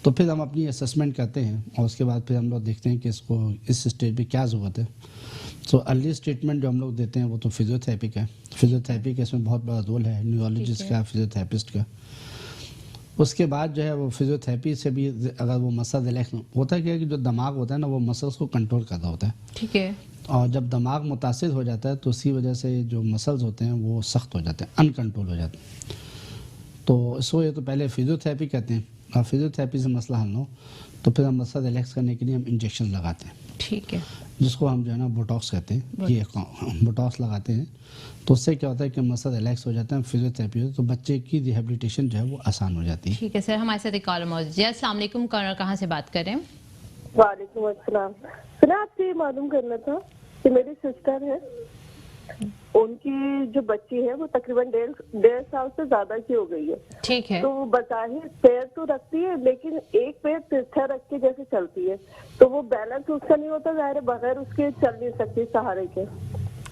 तो फिर हम अपनी असेसमेंट करते हैं, और उसके बाद फिर हम लोग देखते हैं कि इसको इस स्टेज पे क्या ज़रूरत है, तो अर्लीस्ट ट्रीटमेंट जो हम लोग देते हैं वो तो फिजियोथेरेपी का है। फिजियोथेरेपी का इसमें बहुत बड़ा रोल है, न्यूरोलॉजिस्ट का, फिजियोथेरेपिस्ट का। उसके बाद जो है वो फिजियोथेरेपी से भी अगर वो मसल रिलैक्स होता है, क्या है कि जो दिमाग होता है ना वो मसल्स को कंट्रोल कर रहा होता है। ठीक है। और जब दिमाग मुतासिर हो जाता है तो उसी वजह से जो मसल्स होते हैं वो सख्त हो जाते हैं, अनकंट्रोल हो जाते हैं। तो इसको ये तो पहले फिजियोथेरेपी कहते हैं, और फिजियोथेरेपी से मसला हल हो तो फिर हम मसल रिलैक्स करने के लिए हम इंजेक्शन लगाते हैं। ठीक है। जिसको हम जो है ना बोटॉक्स कहते हैं, ये बोटॉक्स लगाते हैं। तो उससे क्या होता है कि मसल रिलैक्स हो जाता है, फिजियोथेरेपी हो तो बच्चे की रिहेबिलिटेशन जो है वो आसान हो जाती है। ठीक है सर, हमारे साथ एक कॉलर मौजूद है। अस्सलाम वालेकुम, कॉलर कहाँ से बात कर रहे हैं? वालेकुम अस्सलाम। सर आपसे ये मालूम करना था कि मेरी सिस्टर है, उनकी जो बच्ची है वो तकरीबन 1.5 साल से ज्यादा की हो गई है। ठीक है। तो वो बज़ाहिर पैर तो रखती है लेकिन एक पैर तिरछा रख के जैसे चलती है, तो वो बैलेंस उसका नहीं होता, जाहिर है बगैर उसके चल नहीं सकती सहारे के।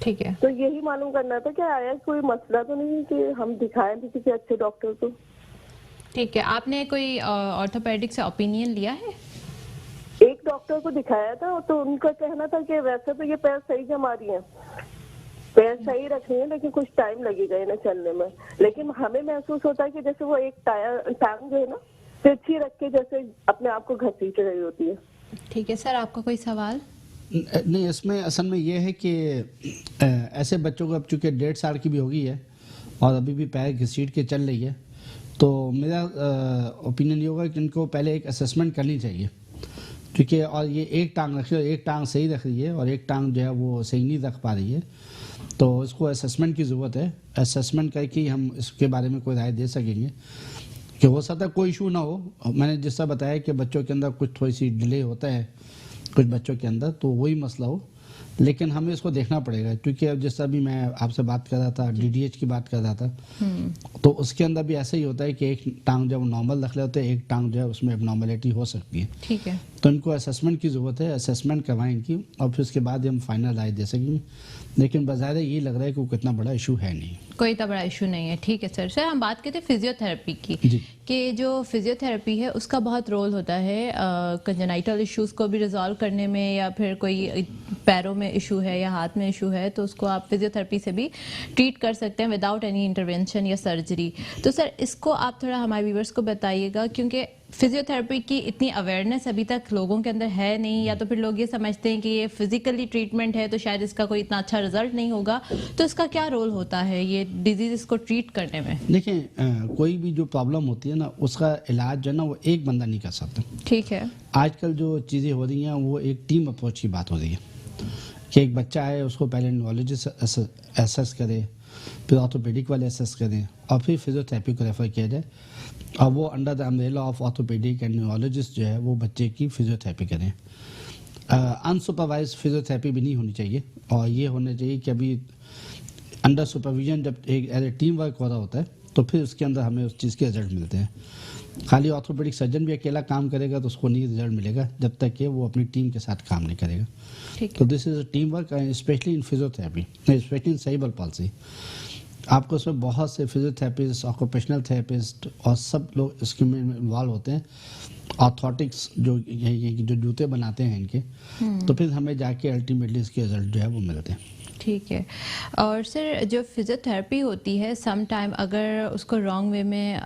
ठीक है। तो यही मालूम करना था कि आया कोई मसला तो नहीं कि हम दिखाएं भी किसी अच्छे डॉक्टर को। ठीक है, आपने कोई ऑर्थोपेडिक से ओपिनियन लिया है? एक डॉक्टर को दिखाया था तो उनका कहना था कि वैसे तो ये पैर सही जमा रही है, पैर सही रख रही है, लेकिन कुछ टाइम लगेगा इन्हें चलने में। लेकिन हमें महसूस होता है कि जैसे वो एक टांग जो है ना तिरछी रख के जैसे अपने आप को घसीट रही होती है। ठीक है सर, आपका कोई सवाल? नहीं, इसमें असल में ये है कि ऐसे बच्चों को अब चूंकि 1.5 साल की भी हो गई है और अभी भी पैर घसीट के चल रही है, तो मेरा ओपिनियन ये होगा कि इनको पहले एक असेसमेंट करनी चाहिए। क्योंकि और ये एक टांग रख रही है, एक टांग सही रख रही है और एक टांग जो है वो सही नहीं रख पा रही है, तो इसको असेसमेंट की ज़रूरत है। असेसमेंट करके ही हम इसके बारे में कोई राय दे सकेंगे कि हो सकता है कोई इशू ना हो। मैंने जिस तरह बताया कि बच्चों के अंदर कुछ थोड़ी सी डिले होता है कुछ बच्चों के अंदर, तो वही मसला हो, लेकिन हमें इसको देखना पड़ेगा। क्योंकि अब जिस तरह भी मैं आपसे बात कर रहा था, डीडीएच की बात कर रहा था, तो उसके अंदर भी ऐसा ही होता है कि एक टांग जब नॉर्मल रख लेते हैं, एक टांग जो है उसमें एबनॉर्मलिटी हो सकती है। ठीक है। तो इनको असेसमेंट की ज़रूरत है, असेसमेंट करवाएं इनकी, और फिर उसके बाद हम फाइनल राय दे सकेंगे। लेकिन बाज़ाहिर ये लग रहा है कि वो कितना बड़ा इशू है नहीं, कोई इतना बड़ा इशू नहीं है। ठीक है सर। सर हम बात करते हैं फिजियोथेरेपी की, जी। कि जो फिजियोथेरेपी है उसका बहुत रोल होता है कंजेनाइटल इश्यूज को भी रिजॉल्व करने में, या फिर कोई पैरों में इशू है या हाथ में इशू है तो उसको आप फिजियोथेरेपी से भी ट्रीट कर सकते हैं विदाउट एनी इंटरवेंशन या सर्जरी। तो सर इसको आप थोड़ा हमारे व्यूवर्स को बताइएगा, क्योंकि फिजियोथेरेपी की इतनी अवेयरनेस अभी तक लोगों के अंदर है नहीं, या तो फिर लोग ये समझते हैं कि ये फिजिकली ट्रीटमेंट है तो शायद इसका कोई इतना अच्छा रिजल्ट नहीं होगा। तो इसका क्या रोल होता है ये डिजीज को ट्रीट करने में? देखिए, कोई भी जो प्रॉब्लम होती है ना उसका इलाज जो है ना वो एक बंदा नहीं कर सकता। ठीक है। आजकल जो चीज़ें हो रही हैं वो एक टीम अप्रोच की बात हो रही है कि एक बच्चा है उसको पहले न्यूरोलॉजिस्ट एसेस करे, फिर ऑर्थोपेडिक वाले एसेस करें और फिर फिजियोथेरेपी को रेफर किया जाए, और वो under the umbrella of orthopaedic and neurologist जो है वो बच्चे की फिजियोथेरेपी करें। अनसुपरवाइज फिजियोथेरेपी भी नहीं होनी चाहिए, और ये होना चाहिए कि अभी अंडर सुपरविजन जब एक एज ए टीम वर्क हो रहा होता है तो फिर उसके अंदर हमें उस चीज़ के रिजल्ट मिलते हैं। खाली ऑर्थोपेडिक सर्जन भी अकेला काम करेगा तो उसको नहीं रिजल्ट मिलेगा जब तक कि वो अपनी टीम के साथ काम नहीं करेगा। तो this is a team work, specially in physiotherapy, specially in cerebral palsy. आपको उसमें बहुत से फिजियोथेरेपिस्ट, ऑक्यूपेशनल थेरेपिस्ट और सब लोग इसके में इन्वॉल्व होते हैं। ऑर्थोटिक्स जो जो जूते बनाते हैं इनके, तो फिर हमें जाके अल्टीमेटली इसके रिजल्ट जो है वो मिलते हैं। ठीक है। और सर जो फिजियोथेरेपी होती है सम टाइम अगर उसको रॉन्ग वे में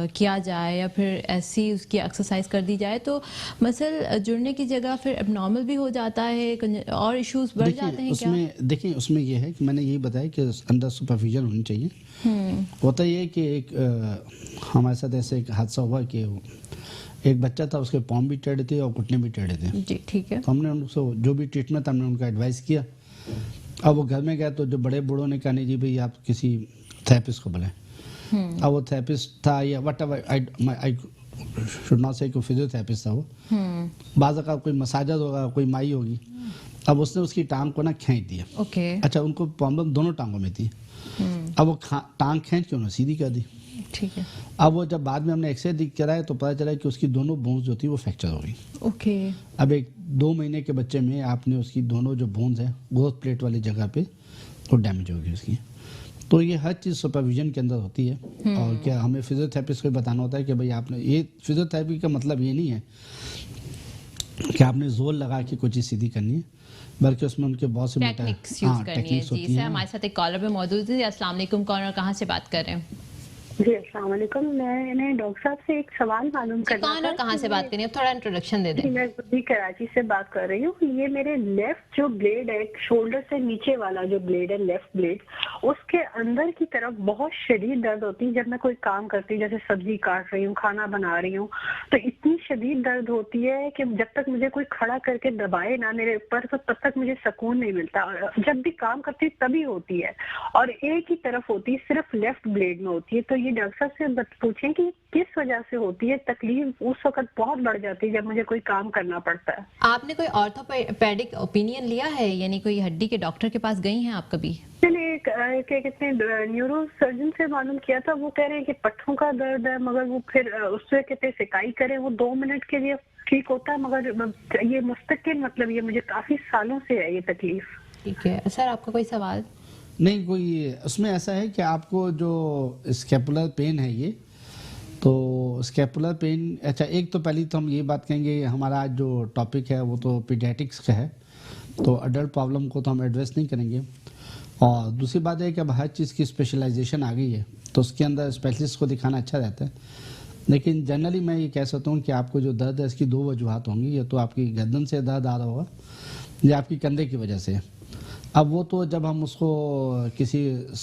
किया जाए या फिर ऐसी उसकी एक्सरसाइज कर दी जाए तो मसल जुड़ने की जगह फिर एबनॉर्मल भी हो जाता है और इश्यूज बढ़ जाते हैं उसमें क्या? देखिए, उसमें ये है कि मैंने यही बताया कि अंडर सुपरविजन होनी चाहिए। होता ये है कि एक हमारे साथ ऐसे एक हादसा हुआ कि एक बच्चा था, उसके पाँव भी टेढ़े थे और घुटने भी टेढ़े थे। जी ठीक है। तो हमने उनको जो भी ट्रीटमेंट था हमने उनका एडवाइस किया। अब वो घर में गया तो जो बड़े बूढ़ों ने कहा नहीं जी भाई आप किसी थेरेपिस्ट को बुलाएं। अब वो थेरेपिस्ट था या what ever, I should not से फिजियोथेरेपिस्ट था वो। बाज़ अगर कोई मसाजर होगा, कोई माई होगी, अब उसने उसकी टांग को ना खींच दिया। ओके। अच्छा, उनको प्रॉब्लम दोनों टांगों में थी। अब वो टांग खींच के उन्होंने सीधी कर दी। ठीक है। अब वो जब बाद में हमने एक्सरे कराया तो पता चला कि उसकी दोनों बोन्स जो थी वो फ्रैक्चर हो गई। ओके। अब एक 2 महीने के बच्चे में आपने उसकी दोनों जो बोन्स हैं ग्रोथ प्लेट वाली जगह पे वो डैमेज हो गई उसकी। तो ये हर चीज़ सुपरविजन के अंदर होती है। और क्या हमें फिजियोथेरेपिस्ट को बताना होता है कि भाई आपने ये फिजियोथेरेपी का मतलब ये नहीं है कि आपने जोर लगा के कोई चीज़ सीधी करनी है, बल्कि उसमें उनके बहुत से टेक्निक्स यूज करनी है। जी सर, हमारे साथ एक कॉलर पे मौजूद है। अस्सलाम वालेकुम, कौन और कहाँ से बात कर रहे हैं? जी अस्सलाम वालेकुम। मैंने डॉक्टर साहब से एक सवाल मालूम करना कौन और कहाँ से बात करें? थोड़ा इंट्रोडक्शन दे जी दें। मैं भी कराची से बात कर रही हूँ। ये मेरे लेफ्ट जो ब्लेड है, शोल्डर से नीचे वाला जो ब्लेड है, लेफ्ट ब्लेड, उसके अंदर की तरफ बहुत शदीद दर्द होती है जब मैं कोई काम करती हूँ, जैसे सब्जी काट रही हूँ, खाना बना रही हूँ, तो इतनी शदीद दर्द होती है कि जब तक मुझे कोई खड़ा करके दबाए ना मेरे ऊपर, तो तब तक मुझे सुकून नहीं मिलता। जब भी काम करती हूँ तभी होती है, और एक ही तरफ होती है, सिर्फ लेफ्ट ब्लेड में होती है। तो ये डॉक्टर साहब से पूछें कि किस वजह से होती है। तकलीफ उस वक्त बहुत बढ़ जाती है जब मुझे कोई काम करना पड़ता है। आपने कोई ऑर्थोपेडिक ओपिनियन लिया है, यानी कोई हड्डी के डॉक्टर के पास गई हैं आप कभी? मैंने क्या कहते हैं न्यूरो सर्जन से मालूम किया था, वो कह रहे हैं कि पट्टों का दर्द है, मगर वो फिर उससे कहते हैं सिकाई करें, वो 2 मिनट के लिए ठीक होता है, मगर ये मुस्तकिल मतलब ये मुझे काफी सालों से है ये तकलीफ। ठीक है सर, आपका कोई सवाल? नहीं, कोई उसमें ऐसा है कि आपको जो स्कैपुलर पेन है ये, तो स्कैपुलर पेन, अच्छा एक तो पहली तो हम ये बात कहेंगे, हमारा आज जो टॉपिक है वो तो पीडियाट्रिक्स का है, तो अडल्ट प्रॉब्लम को तो हम एड्रेस नहीं करेंगे। और दूसरी बात है कि अब हर चीज़ की स्पेशलाइजेशन आ गई है, तो उसके अंदर स्पेशलिस्ट को दिखाना अच्छा रहता है। लेकिन जनरली मैं ये कह सकता हूँ कि आपको जो दर्द है इसकी 2 वजूहत होंगी, या तो आपकी गर्दन से दर्द आ रहा होगा या आपकी कंधे की वजह से। अब वो तो जब हम उसको किसी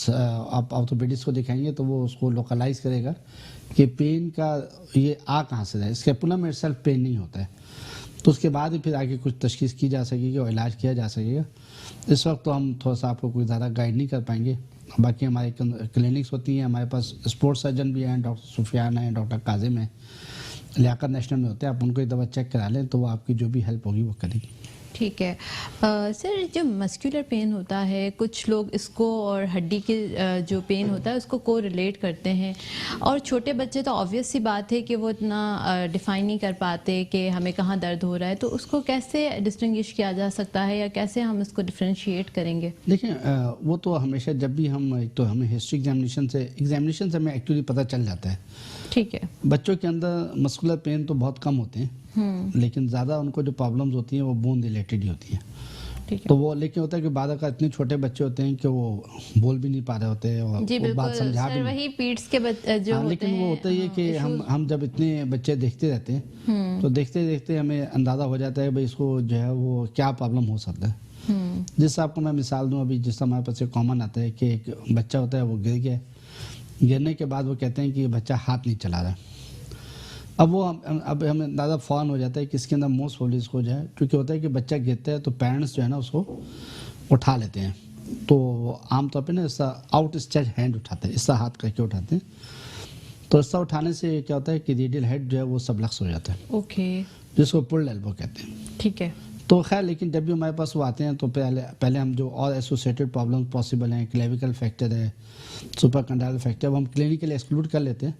आप ऑर्थोपेडिस्ट को दिखाएंगे तो वो उसको लोकलाइज करेगा कि पेन का ये आ कहाँ से है। स्कैपुला में सेल्फ पेन नहीं होता है, तो उसके बाद ही फिर आगे कुछ तशखीस की जा सकेगी और इलाज किया जा सकेगा। इस वक्त तो हम थोड़ा सा आपको कोई ज़्यादा गाइड नहीं कर पाएंगे। बाकी हमारे क्लिनिक्स होती हैं, हमारे पास स्पोर्ट्स सर्जन भी हैं, डॉक्टर सुफियान हैं, डॉक्टर काजिम हैं, लियाकत नेशनल में होते हैं। आप उनको एक दफ़ा चेक करा लें तो वो आपकी जो भी हेल्प होगी वो करेगी। ठीक है सर, जो मस्कुलर पेन होता है, कुछ लोग इसको और हड्डी के जो पेन होता है उसको को रिलेट करते हैं, और छोटे बच्चे तो ऑब्वियस सी बात है कि वो इतना डिफाइन नहीं कर पाते कि हमें कहाँ दर्द हो रहा है, तो उसको कैसे डिस्टिंग्विश किया जा सकता है या कैसे हम इसको डिफ्रेंशिएट करेंगे? देखिए वो तो हमेशा जब भी हम, एक तो हमें हिस्ट्री एग्जामिनेशन से हमें एक्चुअली पता चल जाता है। ठीक है। बच्चों के अंदर मस्कुलर पेन तो बहुत कम होते हैं, लेकिन ज़्यादा उनको जो प्रॉब्लम्स होती हैं वो बोन रिलेटेड ही होती हैं। तो वो लेकिन होता है कि बाद का इतने छोटे बच्चे होते हैं कि वो बोल भी नहीं पा रहे होते हैं और जी वो बात समझा भी वही पीट्स के जो होते लेकिन वो होता ही है कि हम जब इतने बच्चे देखते रहते हैं तो देखते देखते हमें अंदाज़ा हो जाता है भाई इसको जो है वो क्या प्रॉब्लम हो सकता है। जिससे आपको मैं मिसाल दूँ, अभी जिस हमारे पास कॉमन आता है कि एक बच्चा होता है वो गिर गया, गिरने के बाद वो कहते हैं कि बच्चा हाथ नहीं चला रहा। अब हमें अंदाज़ा फ़ौरन हो जाता है कि इसके अंदर मोस्ट प्रोबेबली इसको जो है, क्योंकि होता है कि बच्चा गिरता है तो पेरेंट्स जो है ना उसको उठा लेते हैं, तो आमतौर पे ना इसका आउट स्ट्रेच हैंड उठाते हैं, इसका हाथ करके उठाते हैं, तो इसका उठाने से क्या होता है कि रेडियल हेड जो है वो सबलक्स हो जाता है। ओके। जिसको पुल्ड एल्बो कहते हैं। ठीक है। तो खैर, लेकिन जब भी हमारे पास वो आते हैं तो पहले हम जो और एसोसिएटेड प्रॉब्लम पॉसिबल हैं, क्लेविकल फ्रैक्चर है, सुपर कंडाइल फ्रैक्चर, वो हम क्लिनिकली एक्सक्लूड कर लेते हैं।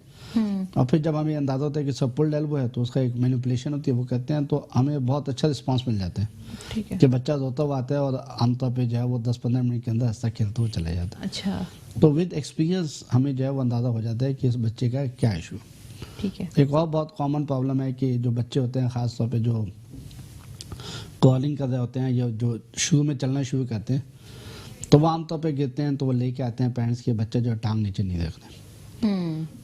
और फिर जब हमें अंदाजा होता है कि सब पुल्ड एल्बो है तो उसका एक मैनिपुलेशन होती है, वो कहते हैं, तो हमें बहुत अच्छा रिस्पांस मिल जाता है। ठीक है। कि बच्चा रोता हुआ आता है और आमतौर पे जो है वो 10-15 मिनट के अंदर हंसता खेलते हुए चला जाता है। अच्छा। तो विद एक्सपीरियंस हमें जो है वो अंदाज़ा हो जाता है कि इस बच्चे का क्या इशू। ठीक है। एक और बहुत कॉमन प्रॉब्लम है कि जो बच्चे होते हैं ख़ास तौर पे जो क्रॉलिंग कर रहे होते हैं या जो शुरू में चलना शुरू करते हैं, तो वो आमतौर पे गिरते हैं तो वो लेके आते हैं पेरेंट्स के, बच्चे जो टांग नीचे नहीं रख रहे।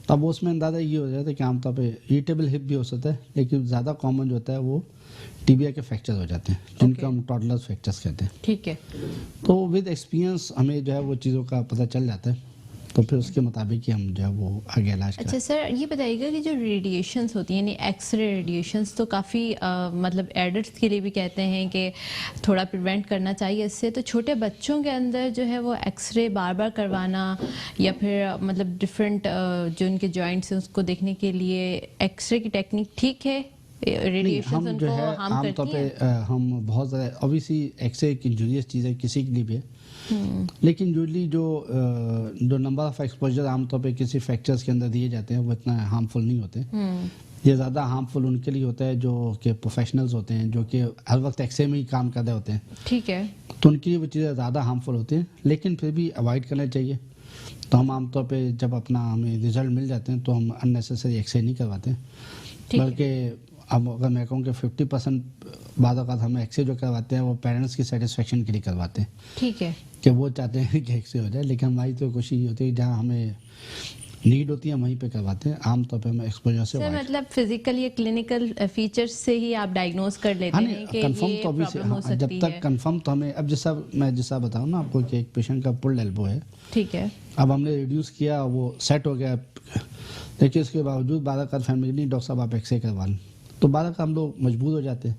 तब उसमें अंदाज़ा ये हो जाता है कि आमतौर पे इरिटेबल हिप भी हो सकता है, लेकिन ज़्यादा कॉमन जो होता है वो टीबिया के फ्रैक्चर हो जाते हैं, जिनको हम टॉडलर्स फ्रैक्चर्स कहते हैं। ठीक है। तो विद एक्सपीरियंस हमें जो है वो चीज़ों का पता चल जाता है, तो फिर उसके मुताबिक ही हम जो है वो आगे इलाज करें। अच्छा सर, ये बताइएगा कि जो रेडिएशंस होती हैं, यानी एक्सरे रेडिएशंस, तो काफ़ी मतलब एडल्ट्स के लिए भी कहते हैं कि थोड़ा प्रिवेंट करना चाहिए इससे, तो छोटे बच्चों के अंदर जो है वो एक्सरे बार बार करवाना या फिर मतलब डिफरेंट जो उनके जॉइंट्स हैं उसको देखने के लिए एक्सरे की टेक्निक ठीक है? रेडिएशन हम जो है आमतौर पे हम बहुत ज़्यादा ऑब्वियसली एक्सरे एक इंजूरियस चीज़ है किसी के लिए भी, लेकिन यूजली जो नंबर ऑफ एक्सपोजर आमतौर पे किसी फ्रैक्चर्स के अंदर दिए जाते हैं वो इतना हार्मफुल नहीं होते। ये ज़्यादा हार्मफुल उनके लिए होता है जो कि प्रोफेशनल्स होते हैं, जो कि हर वक्त एक्सरे में ही काम कर रहे होते हैं। ठीक है। तो उनके लिए वो चीज़ें ज़्यादा हार्मफुल होती हैं, लेकिन फिर भी अवॉइड करना चाहिए। तो हम आमतौर पे जब अपना हमें रिजल्ट मिल जाते हैं तो हम अननेसेसरी एक्सरे नहीं करवाते, बल्कि अब अगर मैं कहूँ कि 50% बाद औक़ात हम एक्सरे जो करवाते हैं वो पेरेंट्स की सेटिस्फेक्शन के लिए करवाते हैं ठीक है कि वो चाहते हैं कि एक्सरे हो जाए, लेकिन हमारी तो कोशिश ये होती है जहाँ हमें नीड होती है वहीं पे करवाते हैं। आमतौर पे हम एक्सपोजर से सर मतलब फिजिकल या क्लिनिकल फीचर्स से ही आप डायग्नोज कर लेते हैं कि कंफर्म ये तो अभी प्रॉब्लम हो जब सकती तक है। कंफर्म तो हमें अब जैसा बताऊँ ना आपको कि एक पेशेंट का पुल्ड एल्बो है, ठीक है अब हमने रिड्यूस किया, वो सेट हो गया, देखिए इसके बावजूद 12 का फैमिली नहीं डॉक्टर साहब आप एक्सरे करवा लें, तो 12 का हम लोग मजबूर हो जाते हैं।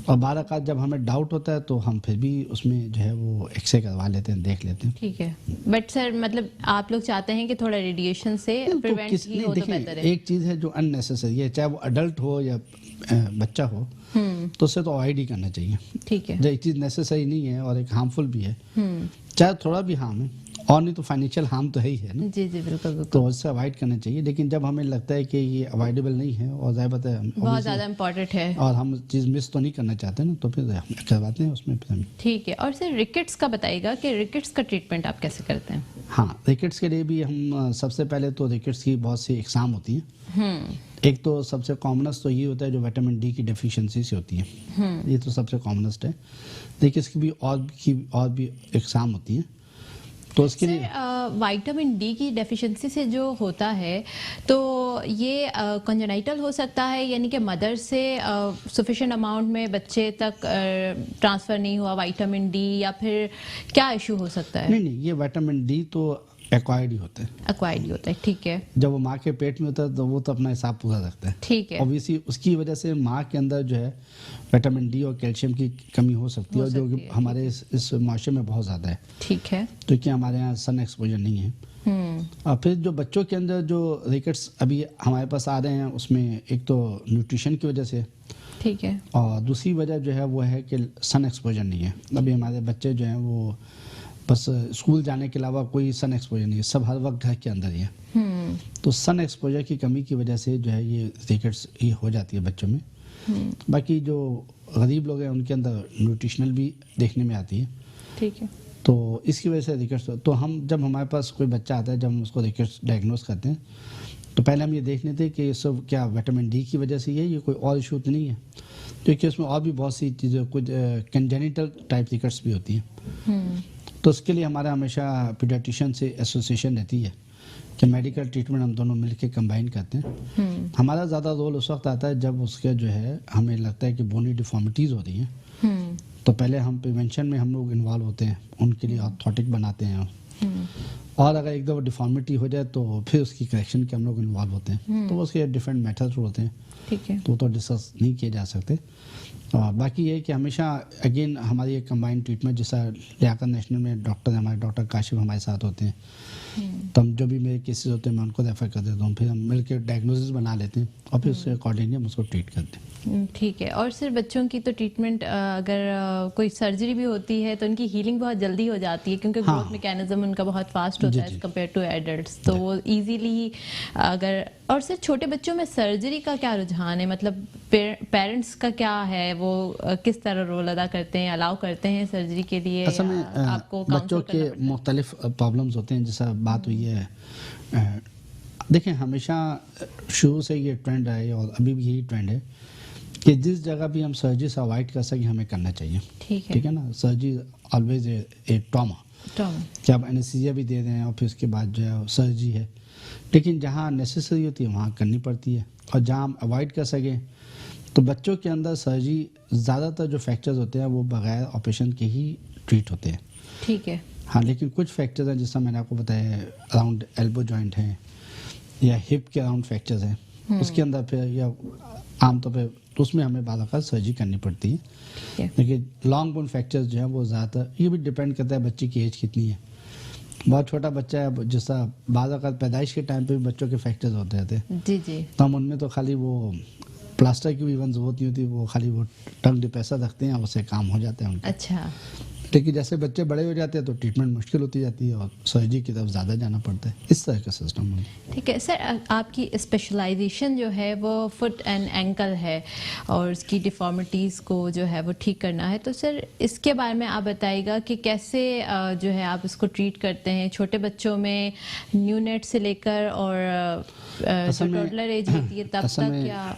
और 12 का जब हमें डाउट होता है तो हम फिर भी उसमें जो है वो एक्सरे करवा लेते हैं, देख लेते हैं। ठीक है बट सर मतलब आप लोग चाहते हैं कि थोड़ा रेडिएशन से प्रिवेंट ही हो तो बेहतर है। एक चीज़ है जो अननेसेसरी है, चाहे वो अडल्ट हो या बच्चा हो, तो उससे तो अवॉइड ही करना चाहिए। ठीक है जो एक चीज़ नेसेसरी नहीं है और एक हार्मफुल भी है, चाहे थोड़ा भी हार्म है और नहीं तो फाइनेंशियल हार्म तो है ही है ना, जी जी बिल्कुल बिल्कुल तो उससे अवॉइड करना चाहिए। लेकिन जब हमें लगता है कि ये अवॉइडेबल नहीं है और ज़ाहिर बात है बहुत ज़्यादा इम्पोर्टेंट है और हम चीज़ मिस तो नहीं करना चाहते ना, तो फिर हम करवाते हैं उसमें फिर हम। ठीक है। और सर रिकेट्स का बताइएगा कि रिकेट्स का ट्रीटमेंट आप कैसे करते हैं? हाँ, रिकेट्स के लिए भी हम सबसे पहले तो रिकेट्स की बहुत सी एग्जाम होती हैं। एक तो सबसे कॉमनेस्ट तो ये होता है जो विटामिन डी की डेफिशिएंसी से होती है, ये तो सबसे कॉमनेस्ट है। देखिए इसकी भी और भी एग्जाम होती हैं, तो उसके लिए विटामिन डी की डेफिशिएंसी से जो होता है तो ये कंजेनाइटल हो सकता है, यानी कि मदर से सफिशिएंट अमाउंट में बच्चे तक ट्रांसफ़र नहीं हुआ विटामिन डी, या फिर क्या इशू हो सकता है? नहीं, ये विटामिन डी तो एक्वायर्ड ही होता है, एक्वायर्ड ही होता है। ठीक है, जब वो माँ के पेट में होता है तो वो तो अपना हिसाब पूरा रखता है। ठीक है, ऑब्वियसली उसकी वजह से माँ के अंदर जो है विटामिन डी और कैल्शियम की कमी हो सकती है, और जो कि हमारे इस माशरे में बहुत ज़्यादा है। ठीक है, क्योंकि हमारे यहाँ सन एक्सपोजर नहीं है। और फिर जो बच्चों के अंदर जो रिकेट्स अभी हमारे पास आ रहे हैं उसमें एक तो न्यूट्रिशन की वजह से, ठीक है, और दूसरी वजह जो है वो है कि सन एक्सपोजर नहीं है। अभी हमारे बच्चे जो हैं वो बस स्कूल जाने के अलावा कोई सन एक्सपोजर नहीं है, सब हर वक्त घर के अंदर ही है। तो सन एक्सपोजर की कमी की वजह से जो है ये रिकेट्स ये हो जाती है बच्चों में। बाकी जो गरीब लोग हैं उनके अंदर न्यूट्रिशनल भी देखने में आती है। ठीक है, तो इसकी वजह से रिकेट्स, तो हम जब हमारे पास कोई बच्चा आता है, जब हम उसको रिकेट्स डायग्नोस करते हैं तो पहले हम ये देख लेते हैं कि ये सब क्या विटामिन डी की वजह से ये कोई और इशू तो नहीं है, क्योंकि उसमें और भी बहुत सी चीज़ें, कुछ कंजेनिटल टाइप रिकेट्स भी होती हैं। तो उसके लिए हमारा हमेशा पीडियाट्रिशियन से एसोसिएशन रहती है कि मेडिकल ट्रीटमेंट हम दोनों मिलकर कंबाइन करते हैं। हमारा ज़्यादा रोल उस वक्त आता है जब उसके जो है हमें लगता है कि बोनी डिफॉर्मिटीज़ हो रही हैं, तो पहले हम प्रिवेंशन में हम लोग इन्वॉल्व होते हैं, उनके लिए ऑर्थोटिक बनाते हैं। और अगर एक दफ़ा डिफॉर्मिटी हो जाए तो फिर उसकी करेक्शन के हम लोग इन्वॉल्व होते हैं। तो उसके डिफरेंट मेथड्स होते हैं, ठीक है, तो डिस्कस नहीं किए जा सकते। और बाकी ये है कि हमेशा अगेन हमारी एक कंबाइंड ट्रीटमेंट, जैसा लियाकत नेशनल में डॉक्टर हमारे डॉक्टर काशिफ हमारे साथ होते हैं, तो हम जो भी मेरे केसेस होते हैं मैं उनको रेफर कर देता हूँ, फिर हम मिलकर डायग्नोसिस बना लेते हैं और फिर उसके अकॉर्डिंगली हम उसको ट्रीट करते हैं। ठीक है। और सिर्फ बच्चों की तो ट्रीटमेंट अगर कोई सर्जरी भी होती है तो उनकी हीलिंग बहुत जल्दी हो जाती है, क्योंकि ग्रोथ मैकेनिज्म उनका बहुत फास्ट होता है एज कम्पेयर टू एडल्ट्स, तो वो इजीली अगर। और सिर्फ छोटे बच्चों में सर्जरी का क्या रुझान है, मतलब पेरेंट्स का क्या है, वो किस तरह रोल अदा करते हैं, अलाउ करते हैं सर्जरी के लिए? असल में आपको बच्चों के मुख्तलिफ प्रॉब्लम्स होते हैं, जैसा बात हुई है। देखें हमेशा शुरू से ये ट्रेंड है और अभी भी यही ट्रेंड है कि जिस जगह भी हम सर्जरी से अवॉइड कर सकें हमें करना चाहिए। ठीक है ना, सर्जरी ऑलवेज ए ट्रॉमा, कि आप एनेस्थीसिया भी दे दें और फिर उसके बाद जो है सर्जरी है, लेकिन जहाँ नेसेसरी होती है वहाँ करनी पड़ती है। और जहाँ हम अवॉइड कर सकें तो बच्चों के अंदर सर्जरी ज़्यादातर जो फ्रैक्चर्स होते हैं वो बगैर ऑपरेशन के ही ट्रीट होते हैं। ठीक है, हाँ, लेकिन कुछ फ्रैक्चर्स हैं जैसा मैंने आपको बताया, अराउंड एल्बो जॉइंट है या हिप के अराउंड फ्रैक्चर्स हैं, उसके अंदर फिर या आमतौर पे तो उसमें हमें बार सर्जरी करनी पड़ती है। लेकिन लॉन्ग बोन फ्रैक्चर्स जो है वो ज़्यादातर, ये भी डिपेंड करता है बच्चे की एज कितनी है। बहुत छोटा बच्चा है, जैसा बार पैदाइश के टाइम पे भी बच्चों के फ्रैक्चर्स होते रहते हैं, जी जी, तो हम उनमें तो खाली वो प्लास्टर की भी इवन जरूरत नहीं होती, वो खाली वो टंग डिप्रेसर रखते हैं, उससे काम हो जाता है उनका। अच्छा, लेकिन जैसे बच्चे बड़े हो जाते हैं तो ट्रीटमेंट मुश्किल होती जाती है और सर्जरी की तरफ ज़्यादा जाना पड़ता है, इस तरह का सिस्टम है। ठीक है सर, आपकी स्पेशलाइजेशन जो है वो फुट एंड एंकल है और उसकी डिफॉर्मिटीज़ को जो है वो ठीक करना है, तो सर इसके बारे में आप बताइएगा कि कैसे जो है आप इसको ट्रीट करते हैं छोटे बच्चों में, न्यूनेट से लेकर और टोडलर एज होती है तब तक, क्या?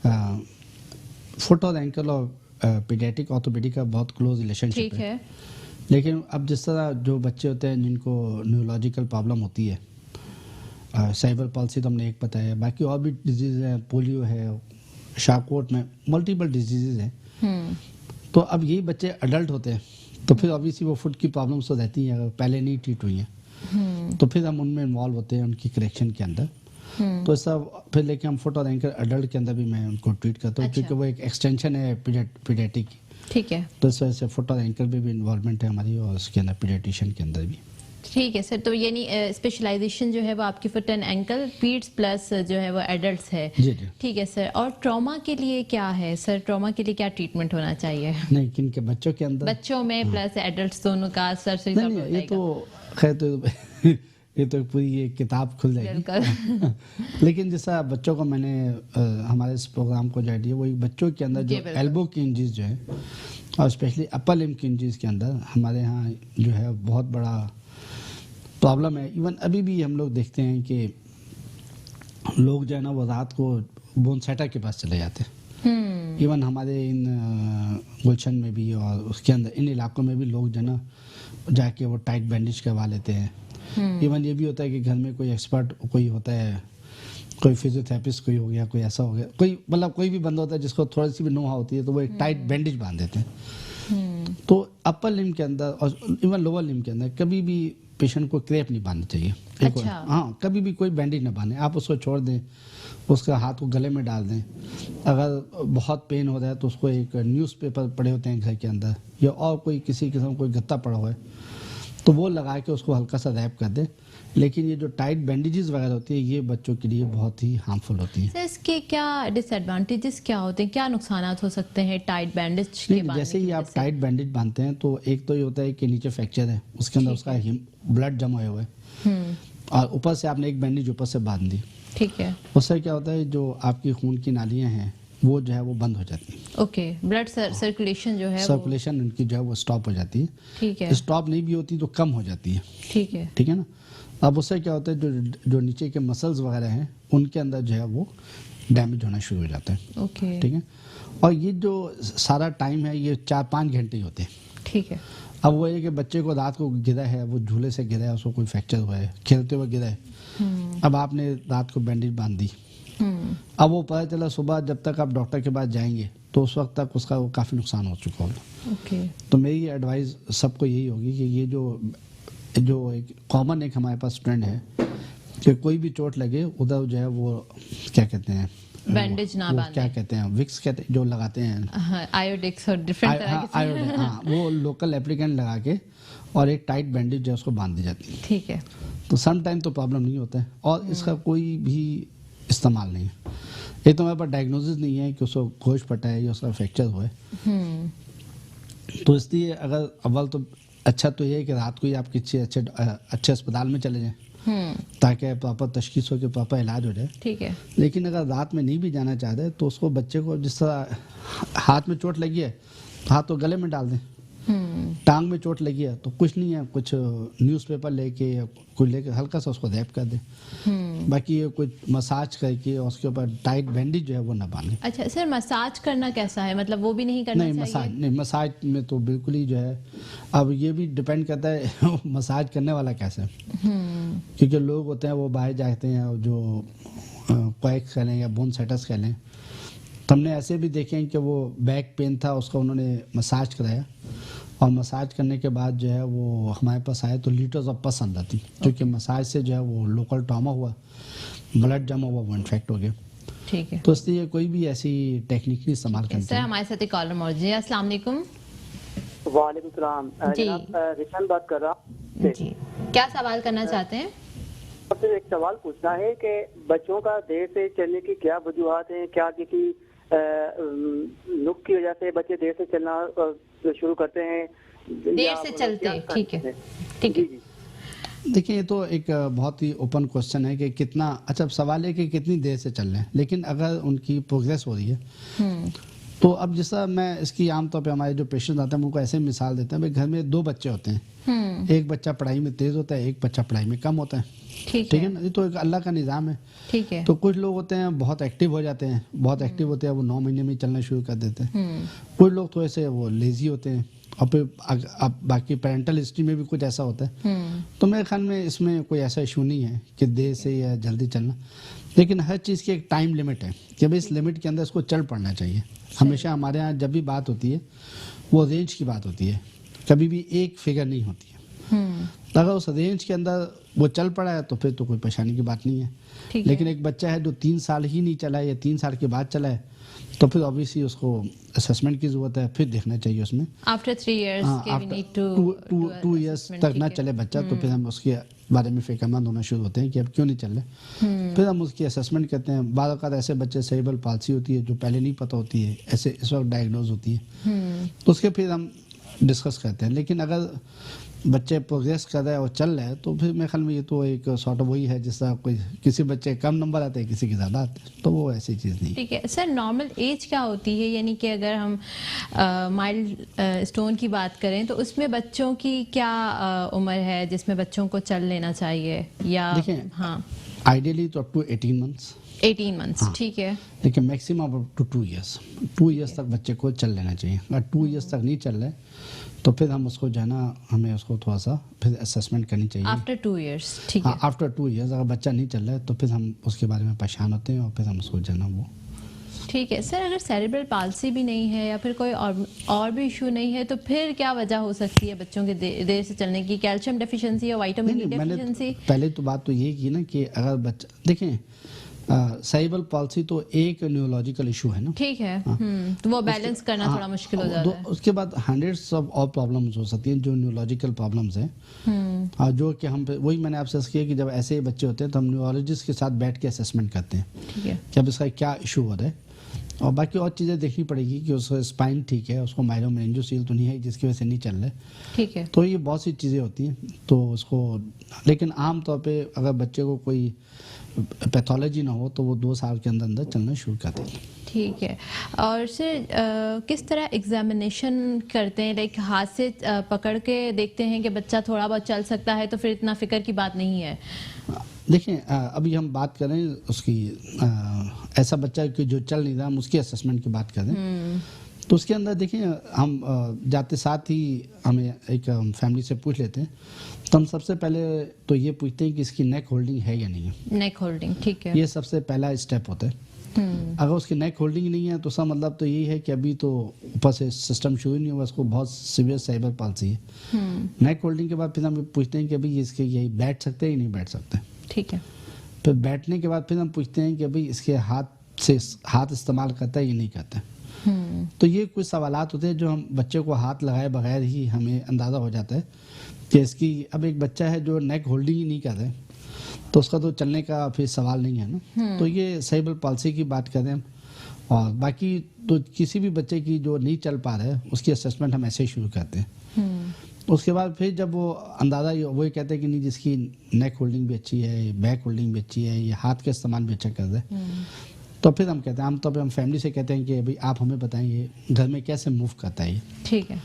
फुट और एंकल और पीडियाट्रिक ऑर्थोपेडिक का बहुत क्लोज रिलेशनशिप ठीक है। लेकिन अब जिस तरह जो बच्चे होते हैं जिनको न्यूरोलॉजिकल प्रॉब्लम होती है, साइबर पॉल्सी तो हमने एक बताया, बाकी और भी डिजीज हैं, पोलियो है, शार्कोट में मल्टीपल डिजीजेज हैं। तो अब यही बच्चे अडल्ट होते हैं तो फिर ऑब्वियसली वो फुट की प्रॉब्लम्स तो रहती हैं, अगर पहले नहीं ट्रीट हुई हैं तो फिर हम उनमें इन्वॉल्व होते हैं उनकी करेक्शन के अंदर। तो ऐसा फिर लेके हम फुट और एंकल अडल्ट के अंदर भी मैं उनको ट्रीट करता हूँ, अच्छा। क्योंकि वो एक एक्सटेंशन है पीडियाट्रिक की। ठीक है। तो इस वजह से फुट और एंकल में भी इन्वॉल्वमेंट है हमारी, और उसके अंदर पीडियाट्रिशियन के अंदर भी। ठीक है सर, तो यानी स्पेशलाइजेशन जो है वो आपकी फुट एंड एंकल, पीड्स प्लस जो है वो एडल्ट्स है। जी जी। ठीक है सर। और ट्रॉमा के लिए क्या है सर, ट्रॉमा के लिए क्या ट्रीटमेंट होना चाहिए? नहीं, किन के बच्चों के अंदर? बच्चों में प्लस एडल्ट्स दोनों का सर से नहीं नहीं, ये तो खैर तो ये तो पूरी ये किताब खुल जाएगी। लेकिन जैसा बच्चों को मैंने हमारे इस प्रोग्राम को जो दिया, वो बच्चों के अंदर जो एल्बो की इंजरीज जो है और स्पेशली अपर लिम्ब की इंजरीज के अंदर हमारे यहाँ जो है बहुत बड़ा प्रॉब्लम है। इवन अभी भी हम लोग देखते हैं कि लोग जो है ना वो रात को बोन सेटर के पास चले जाते हैं। इवन हमारे इन गुलशन में भी और उसके अंदर इन इलाकों में भी लोग जो है ना जाके वो टाइट बैंडेज करवा लेते हैं। इवन ये भी होता है कि घर में कोई एक्सपर्ट कोई होता है, कोई फिजियोथेरेपिस्ट कोई हो गया, कोई ऐसा हो गया, कोई मतलब कोई भी बंदा होता है जिसको थोड़ी सी भी नोहा होती है तो वो एक टाइट बैंडेज बांध देते हैं। तो अपर लिम्ब के अंदर और इवन लोअर लिम्ब के अंदर कभी भी पेशेंट को क्रेप नहीं बांधना चाहिए। अच्छा। हाँ, कभी भी कोई बैंडेज ना बांधे, आप उसको छोड़ दें, उसका हाथ को गले में डाल दें। अगर बहुत पेन हो रहा है तो उसको एक न्यूज़पेपर पड़े होते हैं घर के अंदर या और कोई किसी किस्म कोई गत्ता पड़ा हुआ है तो वो लगा के उसको हल्का सा रैप कर दे। लेकिन ये जो टाइट बैंडेजेस वगैरह होती है ये बच्चों के लिए बहुत ही हार्मफुल होती है। सर इसके क्या डिसएडवांटेजेस क्या होते हैं, क्या नुकसान हो सकते हैं टाइट बैंडेज के बांधने जैसे ही की आप वजह से? टाइट बैंडेज बांधते हैं तो एक तो ये होता है कि नीचे फ्रैक्चर है, उसके अंदर उसका ब्लड जमा हुआ है और ऊपर से आपने एक बैंडेज ऊपर से बांध दी। ठीक है। उससे क्या होता है जो आपकी खून की नालियां हैं वो जो है वो बंद हो जाती है। ओके, ब्लड सर्कुलेशन जो है सर्कुलेशन उनकी जो है वो स्टॉप हो जाती है। ठीक है। स्टॉप नहीं भी होती तो कम हो जाती है। ठीक है। ठीक है ना। अब उससे क्या होता है जो नीचे के मसल्स वगैरह हैं उनके अंदर जो है वो डैमेज होना शुरू हो जाता है। ओके। ठीक है। और ये जो सारा टाइम है ये 4-5 घंटे ही होते हैं। ठीक है। अब वो है कि बच्चे को रात को गिरा है, वो झूले से गिरा है, उसको कोई फ्रैक्चर हुआ है, खेलते हुए गिरा है, अब आपने रात को बैंडेज बांध दी, अब वो पता चला सुबह जब तक आप डॉक्टर के पास जाएंगे तो उस वक्त तक उसका वो काफ़ी नुकसान हो चुका होगा। ओके। तो मेरी एडवाइस सबको यही होगी कि ये जो एक कॉमन एक हमारे पास ट्रेंड है कि कोई भी चोट लगे उधर जो है वो क्या कहते हैं बैंडेज ना वो बांधे। क्या कहते हैं विक्स कहते हैं जो लगाते हैं आयोडेक्स और डिफरेंट तरह के आयोडीन, हाँ वो लोकल एप्लीकेंट लगा के और एक टाइट बैंडेज जो है उसको बांध दी जाती है। ठीक है। तो सम टाइम तो प्रॉब्लम नहीं होता है और इसका कोई भी इस्तेमाल नहीं है। एक तो हमारे पास डायग्नोसिस नहीं है कि उसको गोश फटा है या उसका फ्रैक्चर हुआ है। तो इसलिए अगर अव्वल तो अच्छा तो ये है कि रात को ही आप किसी अच्छे अस्पताल में चले जाएं ताकि प्रॉपर तशखीस हो के प्रॉपर इलाज हो जाए। ठीक है। लेकिन अगर रात में नहीं भी जाना चाहते तो उसको बच्चे को जिस तरह हाथ में चोट लगी है तो हाथ को गले में डाल दें, टांग में चोट लगी है तो कुछ नहीं है, कुछ न्यूज़पेपर लेके या कोई लेके हल्का सा उसको रैप कर दें। बाकी ये कुछ मसाज करके और उसके ऊपर टाइट बैंडेज जो है वो ना बांधे। अच्छा सर, मसाज करना कैसा है, मतलब वो भी नहीं करना नहीं चाहिए? मसाज में तो बिल्कुल ही जो है अब ये भी डिपेंड करता है मसाज करने वाला कैसे है। क्योंकि लोग होते हैं वो बाहर जाते हैं और जो क्वैक्स कह लें या बोन सेटर्स कह लें, तो हमने ऐसे भी देखे हैं कि वो बैक पेन था उसका उन्होंने मसाज कराया और मसाज करने के बाद जो है वो हमारे पास आए तो लीटर्स ऑफ पस अंदर थी, क्योंकि मसाज से जो है वो लोकल ट्रॉमा हुआ, ब्लड जमा हुआ, वो इन्फेक्ट हो गया। ठीक है। तो इसलिए कोई भी ऐसी टेक्निक नहीं इस्तेमाल करते सर हमारे साथ एक कॉलर मौजूद है। अस्सलाम वालेकुम। वालेकुम सलाम। जी। जनाब रिशान बात कर रहा हूँ। जी, क्या सवाल करना चाहते हैं? आपसे एक सवाल पूछना है कि बच्चों का देर से चलने की क्या वजूहत हैं, क्या किसी नुक की वजह से बच्चे देर से चलना शुरू करते हैं, देर से चलते हैं? ठीक है। ठीक है। देखिए ये तो एक बहुत ही ओपन क्वेश्चन है कि कितना, अच्छा सवाल है कि कितनी देर से चल रहे हैं, लेकिन अगर उनकी प्रोग्रेस हो रही है तो अब जैसा मैं इसकी आमतौर पे हमारे जो पेशेंट आते हैं उनको ऐसे मिसाल देते हैं, भाई घर में 2 बच्चे होते हैं, एक बच्चा पढ़ाई में तेज होता है, एक बच्चा पढ़ाई में कम होता है, ठीक है ना, ये तो एक अल्लाह का निज़ाम है। ठीक है। तो कुछ लोग होते हैं बहुत एक्टिव हो जाते हैं, बहुत एक्टिव होते हैं, वो 9 महीने में चलना शुरू कर देते हैं। कुछ लोग थोड़े से वो लेजी होते हैं, और फिर अब बाकी पेरेंटल हिस्ट्री में भी कुछ ऐसा होता है। तो मेरे ख्याल में इसमें कोई ऐसा इशू नहीं है कि देर से या जल्दी चलना, लेकिन हर चीज़ की एक टाइम लिमिट है कि भाई इस लिमिट के अंदर इसको चल पड़ना चाहिए। हमेशा हमारे यहाँ जब भी बात होती है वो रेंज की बात होती है, कभी भी एक फिगर नहीं होती है। अगर उस रेंज के अंदर वो चल पड़ा है तो फिर तो कोई परेशानी की बात नहीं है। लेकिन एक बच्चा है जो 3 साल ही नहीं चला है या 3 साल के बाद चला है, तो फिर ऑब्वियसली उसको असेसमेंट की जरूरत है, फिर देखना चाहिए उसमें। After 3 years we need to 2 years तक ना चले बच्चा, तो फिर हम उसके बारे में फिक्रमंद होना शुरू होते हैं कि अब क्यों नहीं चल रहे। फिर हम उसकी असेसमेंट करते हैं। बाद औक़ात ऐसे बच्चे सेरेब्रल पाल्सी होती है जो पहले नहीं पता होती है, ऐसे इस वक्त डायग्नोज होती है, तो उसके फिर हम डिस्कस करते हैं। लेकिन अगर बच्चे प्रोग्रेस कर रहे हैं और चल रहे हैं तो फिर मेरे ख्याल में ये तो एक सॉर्ट ऑफ वही है जिसका कोई किसी बच्चे कम नंबर आते हैं, किसी के ज़्यादा आते हैं, तो वो ऐसी चीज़ नहीं। ठीक है सर, नॉर्मल एज क्या होती है, यानी कि अगर हम माइल्ड स्टोन की बात करें तो उसमें बच्चों की क्या उम्र है जिसमें बच्चों को चल लेना चाहिए? या देखिए, हाँ, आइडियली तो अप टू 18 मंथ्स 18 मंथ्स, ठीक है, लेकिन maximum up to 2 years 2 years तक बच्चे को चल लेना चाहिए। अगर 2 इयर्स तक नहीं चल रहे तो फिर हम उसको जो है ना, हमें उसको थोड़ा सा फिर असेसमेंट करनी चाहिए आफ्टर 2 इयर्स। ठीक है, हाँ, आफ्टर 2 इयर्स अगर बच्चा नहीं चल रहा है तो फिर हम उसके बारे में परेशान होते हैं और फिर हम उसको जो है ना वो। ठीक है सर, अगर सेरेब्रल पाल्सी भी नहीं है या फिर कोई और भी इशू नहीं है तो फिर क्या वजह हो सकती है बच्चों के देर से चलने की? कैल्शियम डेफिशिएंसी या विटामिन डी डेफिशिएंसी? पहले तो बात तो ये की ना कि अगर बच्चा, देखें सेरेब्रल पाल्सी तो एक न्यूरोलॉजिकल इशू है ना, ठीक है, तो वो बैलेंस करना थोड़ा मुश्किल हो जाता है। उसके बाद हंड्रेड्स ऑफ और प्रॉब्लम्स हो सकती हैं जो न्यूरोलॉजिकल प्रॉब्लम्स हैं, जो कि हम वही मैंने आपसे किया कि जब ऐसे बच्चे होते हैं तो हम न्यूरोलॉजिस्ट के साथ बैठ के असेसमेंट करते हैं, ठीक है, कि अब इसका क्या इशू हो रहा है। और बाकी और चीज़ें देखनी पड़ेगी कि उसका स्पाइन ठीक है, उसको माइलोमेनिंजियोसील तो नहीं है जिसकी वजह से नहीं चल रहा है, ठीक है। तो ये बहुत सी चीज़ें होती हैं तो उसको, लेकिन आम तौर पे अगर बच्चे को कोई पैथोलॉजी ना हो तो वो 2 साल के अंदर अंदर चलना शुरू कर देंगे। ठीक है। और सर किस तरह एग्जामिनेशन करते हैं? लाइक हाथ से पकड़ के देखते हैं कि बच्चा थोड़ा बहुत चल सकता है तो फिर इतना फिक्र की बात नहीं है? देखिए, अभी हम बात करें उसकी ऐसा बच्चा कि जो चल नहीं रहा, हम उसकी असेसमेंट की बात करें तो उसके अंदर देखिए, हम जाते साथ ही हमें एक फैमिली से पूछ लेते हैं, तो हम सबसे पहले तो ये पूछते हैं कि इसकी नेक होल्डिंग है या नहीं है। नेक होल्डिंग, ठीक है, ये सबसे पहला स्टेप होता है। अगर उसकी नेक होल्डिंग नहीं है तो उसका मतलब तो यही है कि अभी तो ऊपर से सिस्टम शुरू नहीं हुआ, उसको बहुत सीवियर सेरेब्रल पाल्सी है। नेक होल्डिंग के बाद फिर हम पूछते हैं कि अभी इसके यही बैठ सकते हैं या नहीं बैठ सकते, ठीक है। फिर बैठने के बाद फिर हम पूछते हैं कि अभी इसके हाथ इस्तेमाल करता है या नहीं करता है। तो ये कुछ सवालात होते हैं जो हम बच्चे को हाथ लगाए बगैर ही हमें अंदाज़ा हो जाता है कि इसकी, अब एक बच्चा है जो नेक होल्डिंग ही नहीं कर रहे तो उसका तो चलने का फिर सवाल नहीं है ना। तो ये सेरेब्रल पाल्सी की बात करें हम, और बाकी तो किसी भी बच्चे की जो नहीं चल पा रहा है उसकी असेसमेंट हम ऐसे ही शुरू करते हैं। उसके बाद फिर जब वो अंदाज़ा वो कहते हैं कि नहीं जिसकी नेक होल्डिंग भी अच्छी है, बैक होल्डिंग भी अच्छी है, ये हाथ का इस्तेमाल भी अच्छा कर रहा है, तो फिर हम कहते हैं, आमतौर पे हम फैमिली से कहते हैं कि भाई आप हमें बताइए घर में कैसे मूव करता है ये, ठीक है।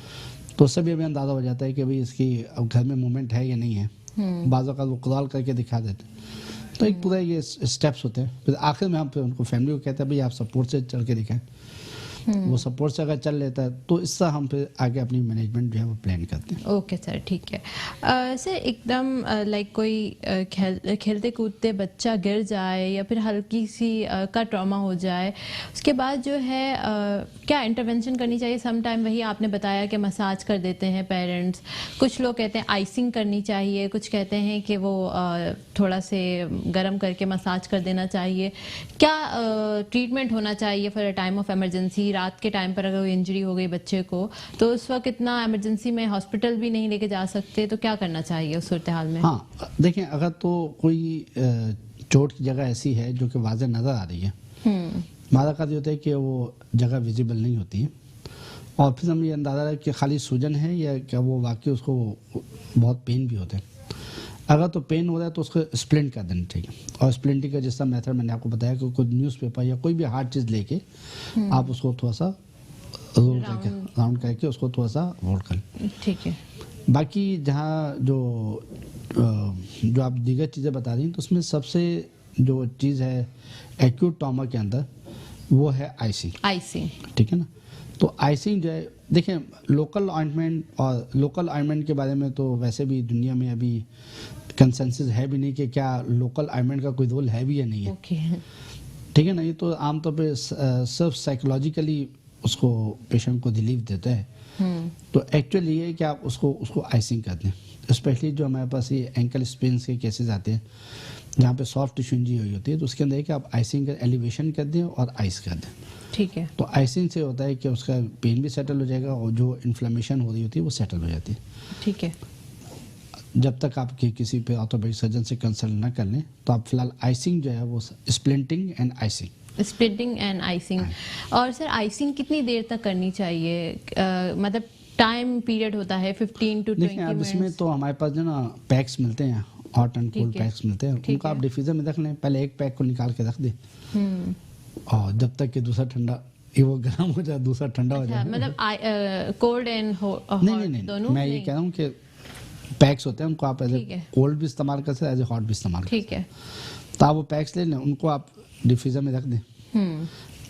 तो उससे भी हमें अंदाज़ा हो जाता है कि भाई इसकी अब घर में मूवमेंट है या नहीं है। बाज़ औक़ात वो क्रॉल करके दिखा देते हैं। तो एक पूरा ये स्टेप्स होते हैं। फिर आखिर में हम फिर उनको फैमिली को कहते हैं भाई आप सपोर्ट से चल के दिखाएं। वो सपोर्ट से अगर चल लेता है तो इससे हम फिर आगे अपनी मैनेजमेंट जो है वो प्लान करते हैं। ओके सर, ठीक है। सर एकदम लाइक कोई खेलते कूदते बच्चा गिर जाए या फिर हल्की सी का ट्रॉमा हो जाए, उसके बाद जो है क्या इंटरवेंशन करनी चाहिए? सम टाइम वही आपने बताया कि मसाज कर देते हैं पेरेंट्स, कुछ लोग कहते हैं आइसिंग करनी चाहिए, कुछ कहते हैं कि वो थोड़ा से गर्म करके मसाज कर देना चाहिए। क्या ट्रीटमेंट होना चाहिए for a time of emergency? रात के टाइम पर अगर कोई इंजरी हो गई बच्चे को तो उस वक्त इतना इमरजेंसी में हॉस्पिटल भी नहीं लेके जा सकते, तो क्या करना चाहिए उस सूरत हाल में? हाँ, देखें, अगर तो कोई चोट की जगह ऐसी है जो कि वाज़ेह नज़र आ रही है, हमारा का होता है कि वो जगह विजिबल नहीं होती है, और फिर हम ये अंदाज़ा है कि खाली सूजन है या क्या वो वाकई उसको बहुत पेन भी होता है। अगर तो पेन हो रहा है तो उसको स्प्लिंट कर देना चाहिए, और स्प्लिंटिंग का जिसका मेथड मैंने आपको बताया कि कोई न्यूज़पेपर या कोई भी हार्ड चीज़ लेके आप उसको थोड़ा सा रोल करके राउंड करके उसको थोड़ा सा होल्ड कर। ठीक है। बाकी जहाँ जो आप दीगर चीज़ें बता रही हैं तो उसमें सबसे जो चीज़ है एक्यूट ट्रॉमा के अंदर वो है आइसिंग। ठीक है ना। तो आइसिंग जो है, देखें, लोकल ऑइंटमेंट के बारे में तो वैसे भी दुनिया में अभी कंसेंसस है भी नहीं कि क्या लोकल ऑइंटमेंट का कोई रोल है भी या नहीं है। ठीक है ना। ये तो आमतौर पे सिर्फ साइकोलॉजिकली उसको पेशेंट को रिलीफ देता है। तो एक्चुअली ये है कि आप उसको आइसिंग कर दें। स्पेशली जो हमारे पास ये एंकल स्प्रेन्स के केसेस आते हैं जहाँ पे सॉफ्ट टिश्यू इंजरी हुई होती है, तो उसके अंदर है कि आप आइसिंग कर एलिवेशन कर दें और आइस कर दें। ठीक है। तो आइसिंग से होता है कि उसका पेन भी सेटल हो जाएगा और जो इन्फ्लेमेशन हो रही होती है वो सेटल हो जाती है। ठीक है। जब तक आप किसी पे ऑर्थोपेडिक सर्जन से कंसल्ट ना कर लें तो आप फिलहाल आइसिंग जो है वो स्प्लिंटिंग एंड आइसिंग। और सर आइसिंग कितनी देर तक करनी चाहिए? मतलब टाइम पीरियड होता है 15 to 20 मिनट। इसमें तो हमारे पास जो ना पैक्स मिलते हैं, हॉट एंड कोल्ड पैक्स मिलते हैं, उनको आप डिफ्यूजर में रख लें। पहले एक पैक को निकाल के रख दें और जब तक कि दूसरा ठंडा, ये वो गर्म हो जाए दूसरा ठंडा हो जाए। मतलब कोल्ड एंड हॉट नहीं, मैं ये कह रहा हूँ कि पैक्स होते हैं, उनको आप एज ए कोल्ड भी इस्तेमाल कर सकते हैं, एज ए हॉट भी इस्तेमाल कर सकते हैं। ठीक है। तो आप वो पैक्स ले लें, उनको आप डिफ्यूजर में रख दें।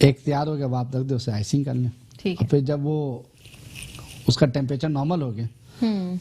एक तैयार हो गया, आप रख दें, उसे आइसिंग कर लें। और फिर जब वो उसका टेम्परेचर नॉर्मल हो गया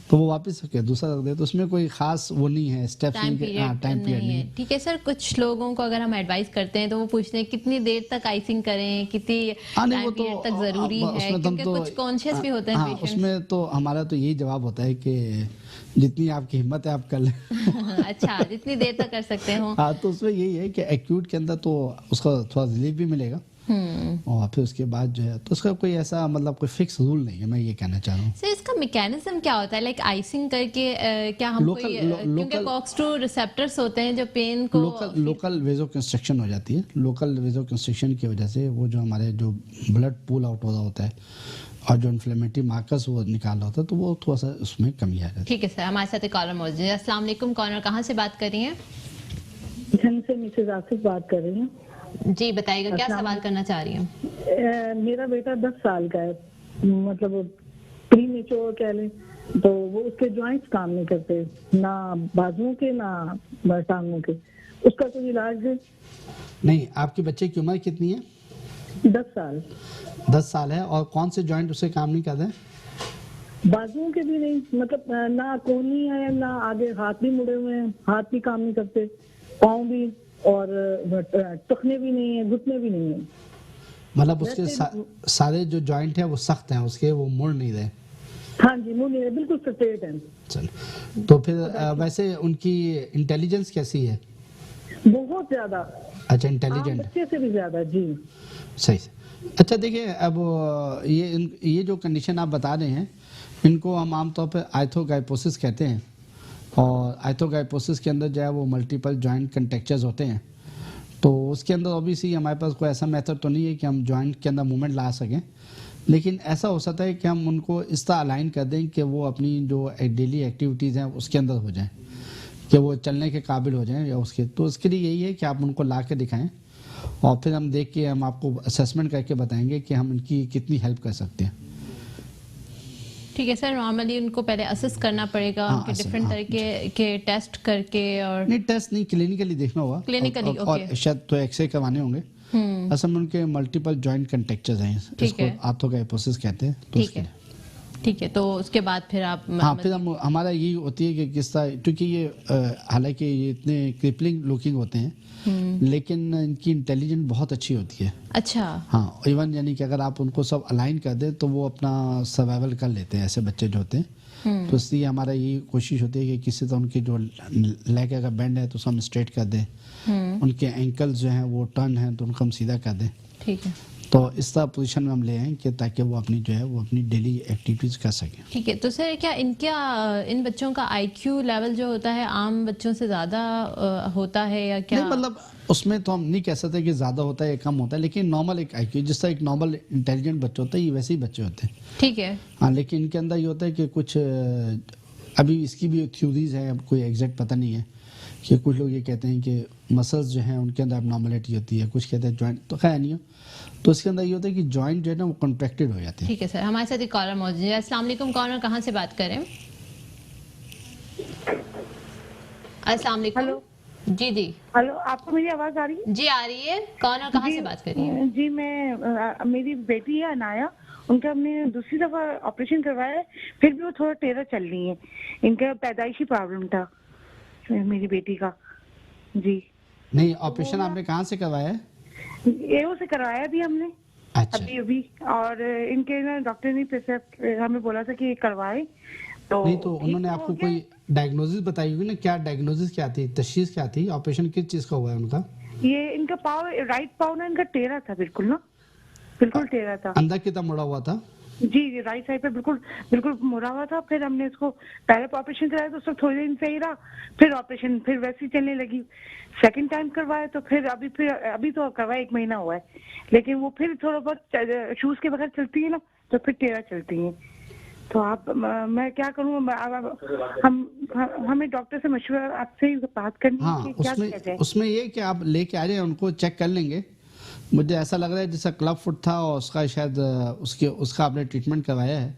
तो वो वापस दूसरा रख दे। तो उसमें कोई खास वो नहीं है, स्टेप्स टाइम पीरियड नहीं है। ठीक है सर। कुछ लोगों को अगर हम एडवाइस करते हैं तो वो पूछते हैं कितनी देर तक आइसिंग करें, कितनी टाइम पीरियड तक जरूरी है, क्योंकि कुछ कॉन्शियस भी होते हैं पेशेंट्स। उसमें तो हमारा तो यही जवाब होता है कि जितनी आपकी हिम्मत है आप कर लें। अच्छा, जितनी देर तक कर सकते हो। हाँ, तो उसमें यही है कि एक्यूट के अंदर तो उसका थोड़ा रिलीफ भी मिलेगा और फिर उसके बाद जो है तो उसका कोई ऐसा मतलब कोई फिक्स रूल नहीं है, मैं ये कहना चाह रहा हूँ। सर इसका मैकेनिज्म क्या होता है? लाइक आइसिंग करके क्या हम क्योंकि कॉक्स-2 रिसेप्टर्स होते हैं जो पेन को लोकल वेजोकंस्ट्रक्शन हो जाती है। लोकल वेजोकंस्ट्रक्शन की वजह से वो जो हमारे जो ब्लड पूल आउट हो रहा होता है और जो इन्फ्लेमेटरी मार्कर्स वो निकाल रहा होता है तो वो थोड़ा सा उसमें कमी आ जाती है। ठीक है सर। हमारे साथ एक कॉलर मौजूद है। अस्सलाम वालेकुम। कॉलर कहाँ से बात कर रही हैं? से मिसेज आसिफ बात कर रही हूँ। जी बताइएगा, क्या सवाल करना चाह रही हैं? मेरा बेटा 10 साल का है, मतलब प्री मेच्योर कह लें, तो वो उसके जॉइंट्स काम नहीं करते, ना बाजुओं के ना टांगों के। उसका कोई इलाज है? नहीं। आपके बच्चे की उम्र कितनी है? 10 साल। 10 साल है। और कौन से जॉइंट उसे काम नहीं कर रहे? बाजुओं के भी नहीं, मतलब ना कोहनी है ना आगे, हाथ भी मुड़े हुए हैं, हाथ भी काम नहीं करते, पाँव भी, और टखने भी नहीं है, घुटने भी नहीं है। मतलब उसके सारे जो जॉइंट है वो सख्त हैं उसके, वो मुड़ नहीं रहे? हाँ जी, मुड़ नहीं रहे, बिल्कुल स्ट्रेट है। चलो, तो फिर वैसे उनकी इंटेलिजेंस कैसी है? बहुत ज्यादा। अच्छा, इंटेलिजेंट, बच्चे से भी ज्यादा। जी सही से। अच्छा देखिए, अब ये जो कंडीशन आप बता रहे हैं इनको हम आमतौर पर आर्थोगाइपोसिस कहते हैं। और आर्थोगाइपोसिस के अंदर जो है वो मल्टीपल जॉइंट कंटेक्चर्स होते हैं। तो उसके अंदर ऑब्वियसली हमारे पास कोई ऐसा मेथड तो नहीं है कि हम जॉइंट के अंदर मूवमेंट ला सकें, लेकिन ऐसा हो सकता है कि हम उनको इस तरह अलाइन कर दें कि वो अपनी जो डेली एक्टिविटीज़ हैं उसके अंदर हो जाएं, कि वो चलने के काबिल हो जाएं या उसके। तो उसके लिए यही है कि आप उनको ला के दिखाएँ और फिर हम देख के हम आपको असेसमेंट करके बताएंगे कि हम इनकी कितनी हेल्प कर सकते हैं। ठीक है सर। नॉर्मली उनको पहले असेस करना पड़ेगा, उनके डिफरेंट तरीके के टेस्ट करके। और नहीं, टेस्ट नहीं, क्लिनिकली देखना होगा। क्लिनिकली और शायद तो एक्सरे करवाने होंगे। असल में उनके मल्टीपल जॉइंट कंटेक्चर्स हैं, इसको आर्थोगाइपोसिस कहते हैं। ठीक है। तो उसके बाद फिर आप फिर हमारा यही होती है कि किस तरह, क्योंकि ये हालांकि ये इतने क्रिपलिंग लुकिंग होते हैं लेकिन इनकी इंटेलिजेंस बहुत अच्छी होती है। अच्छा। हाँ, इवन यानी कि अगर आप उनको सब अलाइन कर दें तो वो अपना सर्वाइवल कर लेते हैं, ऐसे बच्चे जो होते हैं। तो इसलिए हमारा ये कोशिश होती है कि किसी तरह उनकी जो लेग अगर बेंड है तो हम स्ट्रेट कर दें, उनके एंकल्स जो हैं वो टर्न हैं तो उनको हम सीधा कर दें। ठीक है। तो इस तरह पोजीशन में हम ले आए कि ताकि वो अपनी जो है वो अपनी डेली एक्टिविटीज कर सकें। ठीक है। तो सर क्या इन बच्चों का आईक्यू लेवल जो होता है आम बच्चों से ज़्यादा होता है या क्या? नहीं, मतलब उसमें तो हम नहीं कह सकते कि ज़्यादा होता है या कम होता है, लेकिन नॉर्मल एक आईक्यू जिस तरह एक नॉर्मल इंटेलिजेंट बच्चे होते हैं ये वैसे ही बच्चे होते हैं। ठीक है। हाँ, लेकिन इनके अंदर ये होता है कि कुछ अभी इसकी भी थ्योरीज है, अब कोई एग्जैक्ट पता नहीं है कि कुछ लोग ये कहते हैं कि मसल्स जो हैं उनके अंदर एबनॉर्मलिटी होती है, कुछ कहते हैं जॉइंट, तो खैर नहीं हो, तो इसके अंदर ये होता है कि जॉइंट जो है ना वो कॉन्ट्रैक्टेड हो जाते हैं। ठीक है सर, हमारे साथ एक कॉलर मौजूद है। अस्सलाम वालेकुम, कौन और कहाँ से बात करें? अस्सलाम वालेकुम। हेलो जी जी हेलो, आपको मेरी आवाज आ रही है? जी आ रही है। कौन और कहाँ से बात कर रही है? जी मैं मेरी बेटी है अनाया, उनका हमने दूसरी दफा ऑपरेशन करवाया है, फिर भी वो थोड़ा टेढ़ा चल रही है। इनका पैदाइशी प्रॉब्लम था मेरी बेटी का। जी नहीं, ऑपरेशन आपने कहाँ से करवाया है? एओ से करवाया भी हमने अच्छा। अभी और इनके ना डॉक्टर ने प्रिस्क्राइब हमें बोला था कि करवाए, तो नहीं तो उन्होंने ठीक हो आपको गया। कोई डायग्नोसिस बताई होगी ना, क्या डायग्नोसिस क्या थी, तशखीस क्या थी, ऑपरेशन किस चीज का हुआ है उनका? ये इनका पाव, राइट पाव ना इनका टेढ़ा था, बिल्कुल ना, बिल्कुल टेढ़ा था। अंदर की तरफ मुड़ा हुआ था? जी राइट साइड पे बिल्कुल बिल्कुल मुड़ा हुआ था। फिर हमने इसको पहले ऑपरेशन कराया तो सब थोड़े दिन सही रहा, फिर ऑपरेशन फिर वैसे ही चलने लगी। सेकंड टाइम करवाया तो फिर अभी तो करवाया 1 महीना हुआ है, लेकिन वो फिर थोड़ा बहुत शूज के बगैर चलती है ना, तो फिर टेढ़ा चलती है। तो आप मैं क्या करूँ, हमें डॉक्टर से मशवरा आपसे ही बात करनी है हाँ, कि क्या किया जाए। उसमें ये कि आप लेके आ रहे हैं, उनको चेक कर लेंगे। मुझे ऐसा लग रहा है जैसा क्लब फुट था और उसका शायद उसका आपने ट्रीटमेंट करवाया है,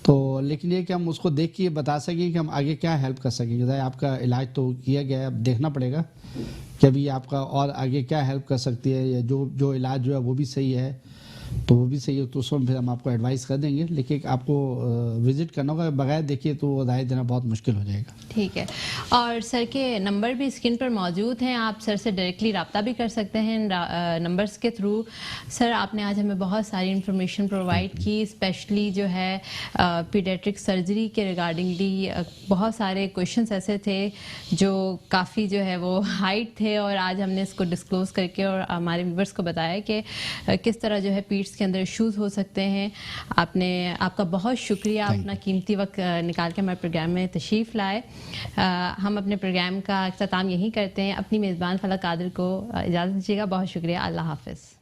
तो लेकिन ये कि हम उसको देख के ये बता सकें कि हम आगे क्या हेल्प कर सकेंगे। ज़रा आपका इलाज तो किया गया है, अब देखना पड़ेगा कि अभी आपका और आगे क्या हेल्प कर सकती है, या जो इलाज जो है वो भी सही है, तो वो भी सही है तो उसमें फिर हम आपको एडवाइस कर देंगे। लेकिन आपको विजिट करना होगा, बगैर देखिए तो राय देना बहुत मुश्किल हो जाएगा। ठीक है, और सर के नंबर भी स्क्रीन पर मौजूद हैं, आप सर से डायरेक्टली रब्ता भी कर सकते हैं नंबर्स के थ्रू। सर आपने आज हमें बहुत सारी इन्फॉर्मेशन प्रोवाइड की, स्पेशली जो है पीडियाट्रिक सर्जरी के रिगार्डिंगली बहुत सारे क्वेश्चंस ऐसे थे जो काफ़ी जो है वो हाइट थे, और आज हमने इसको डिस्क्लोज करके और हमारे व्यूअर्स को बताया कि किस तरह जो है पीट्स के अंदर इश्यूज हो सकते हैं। आपका बहुत शुक्रिया, अपना कीमती वक्त निकाल के हमारे प्रोग्राम में तशरीफ़ लाए। हम अपने प्रोग्राम का अख्ताम यहीं करते हैं। अपनी मेज़बान फलक कादिर को इजाज़त दीजिएगा। बहुत शुक्रिया, अल्लाह हाफ़िज़।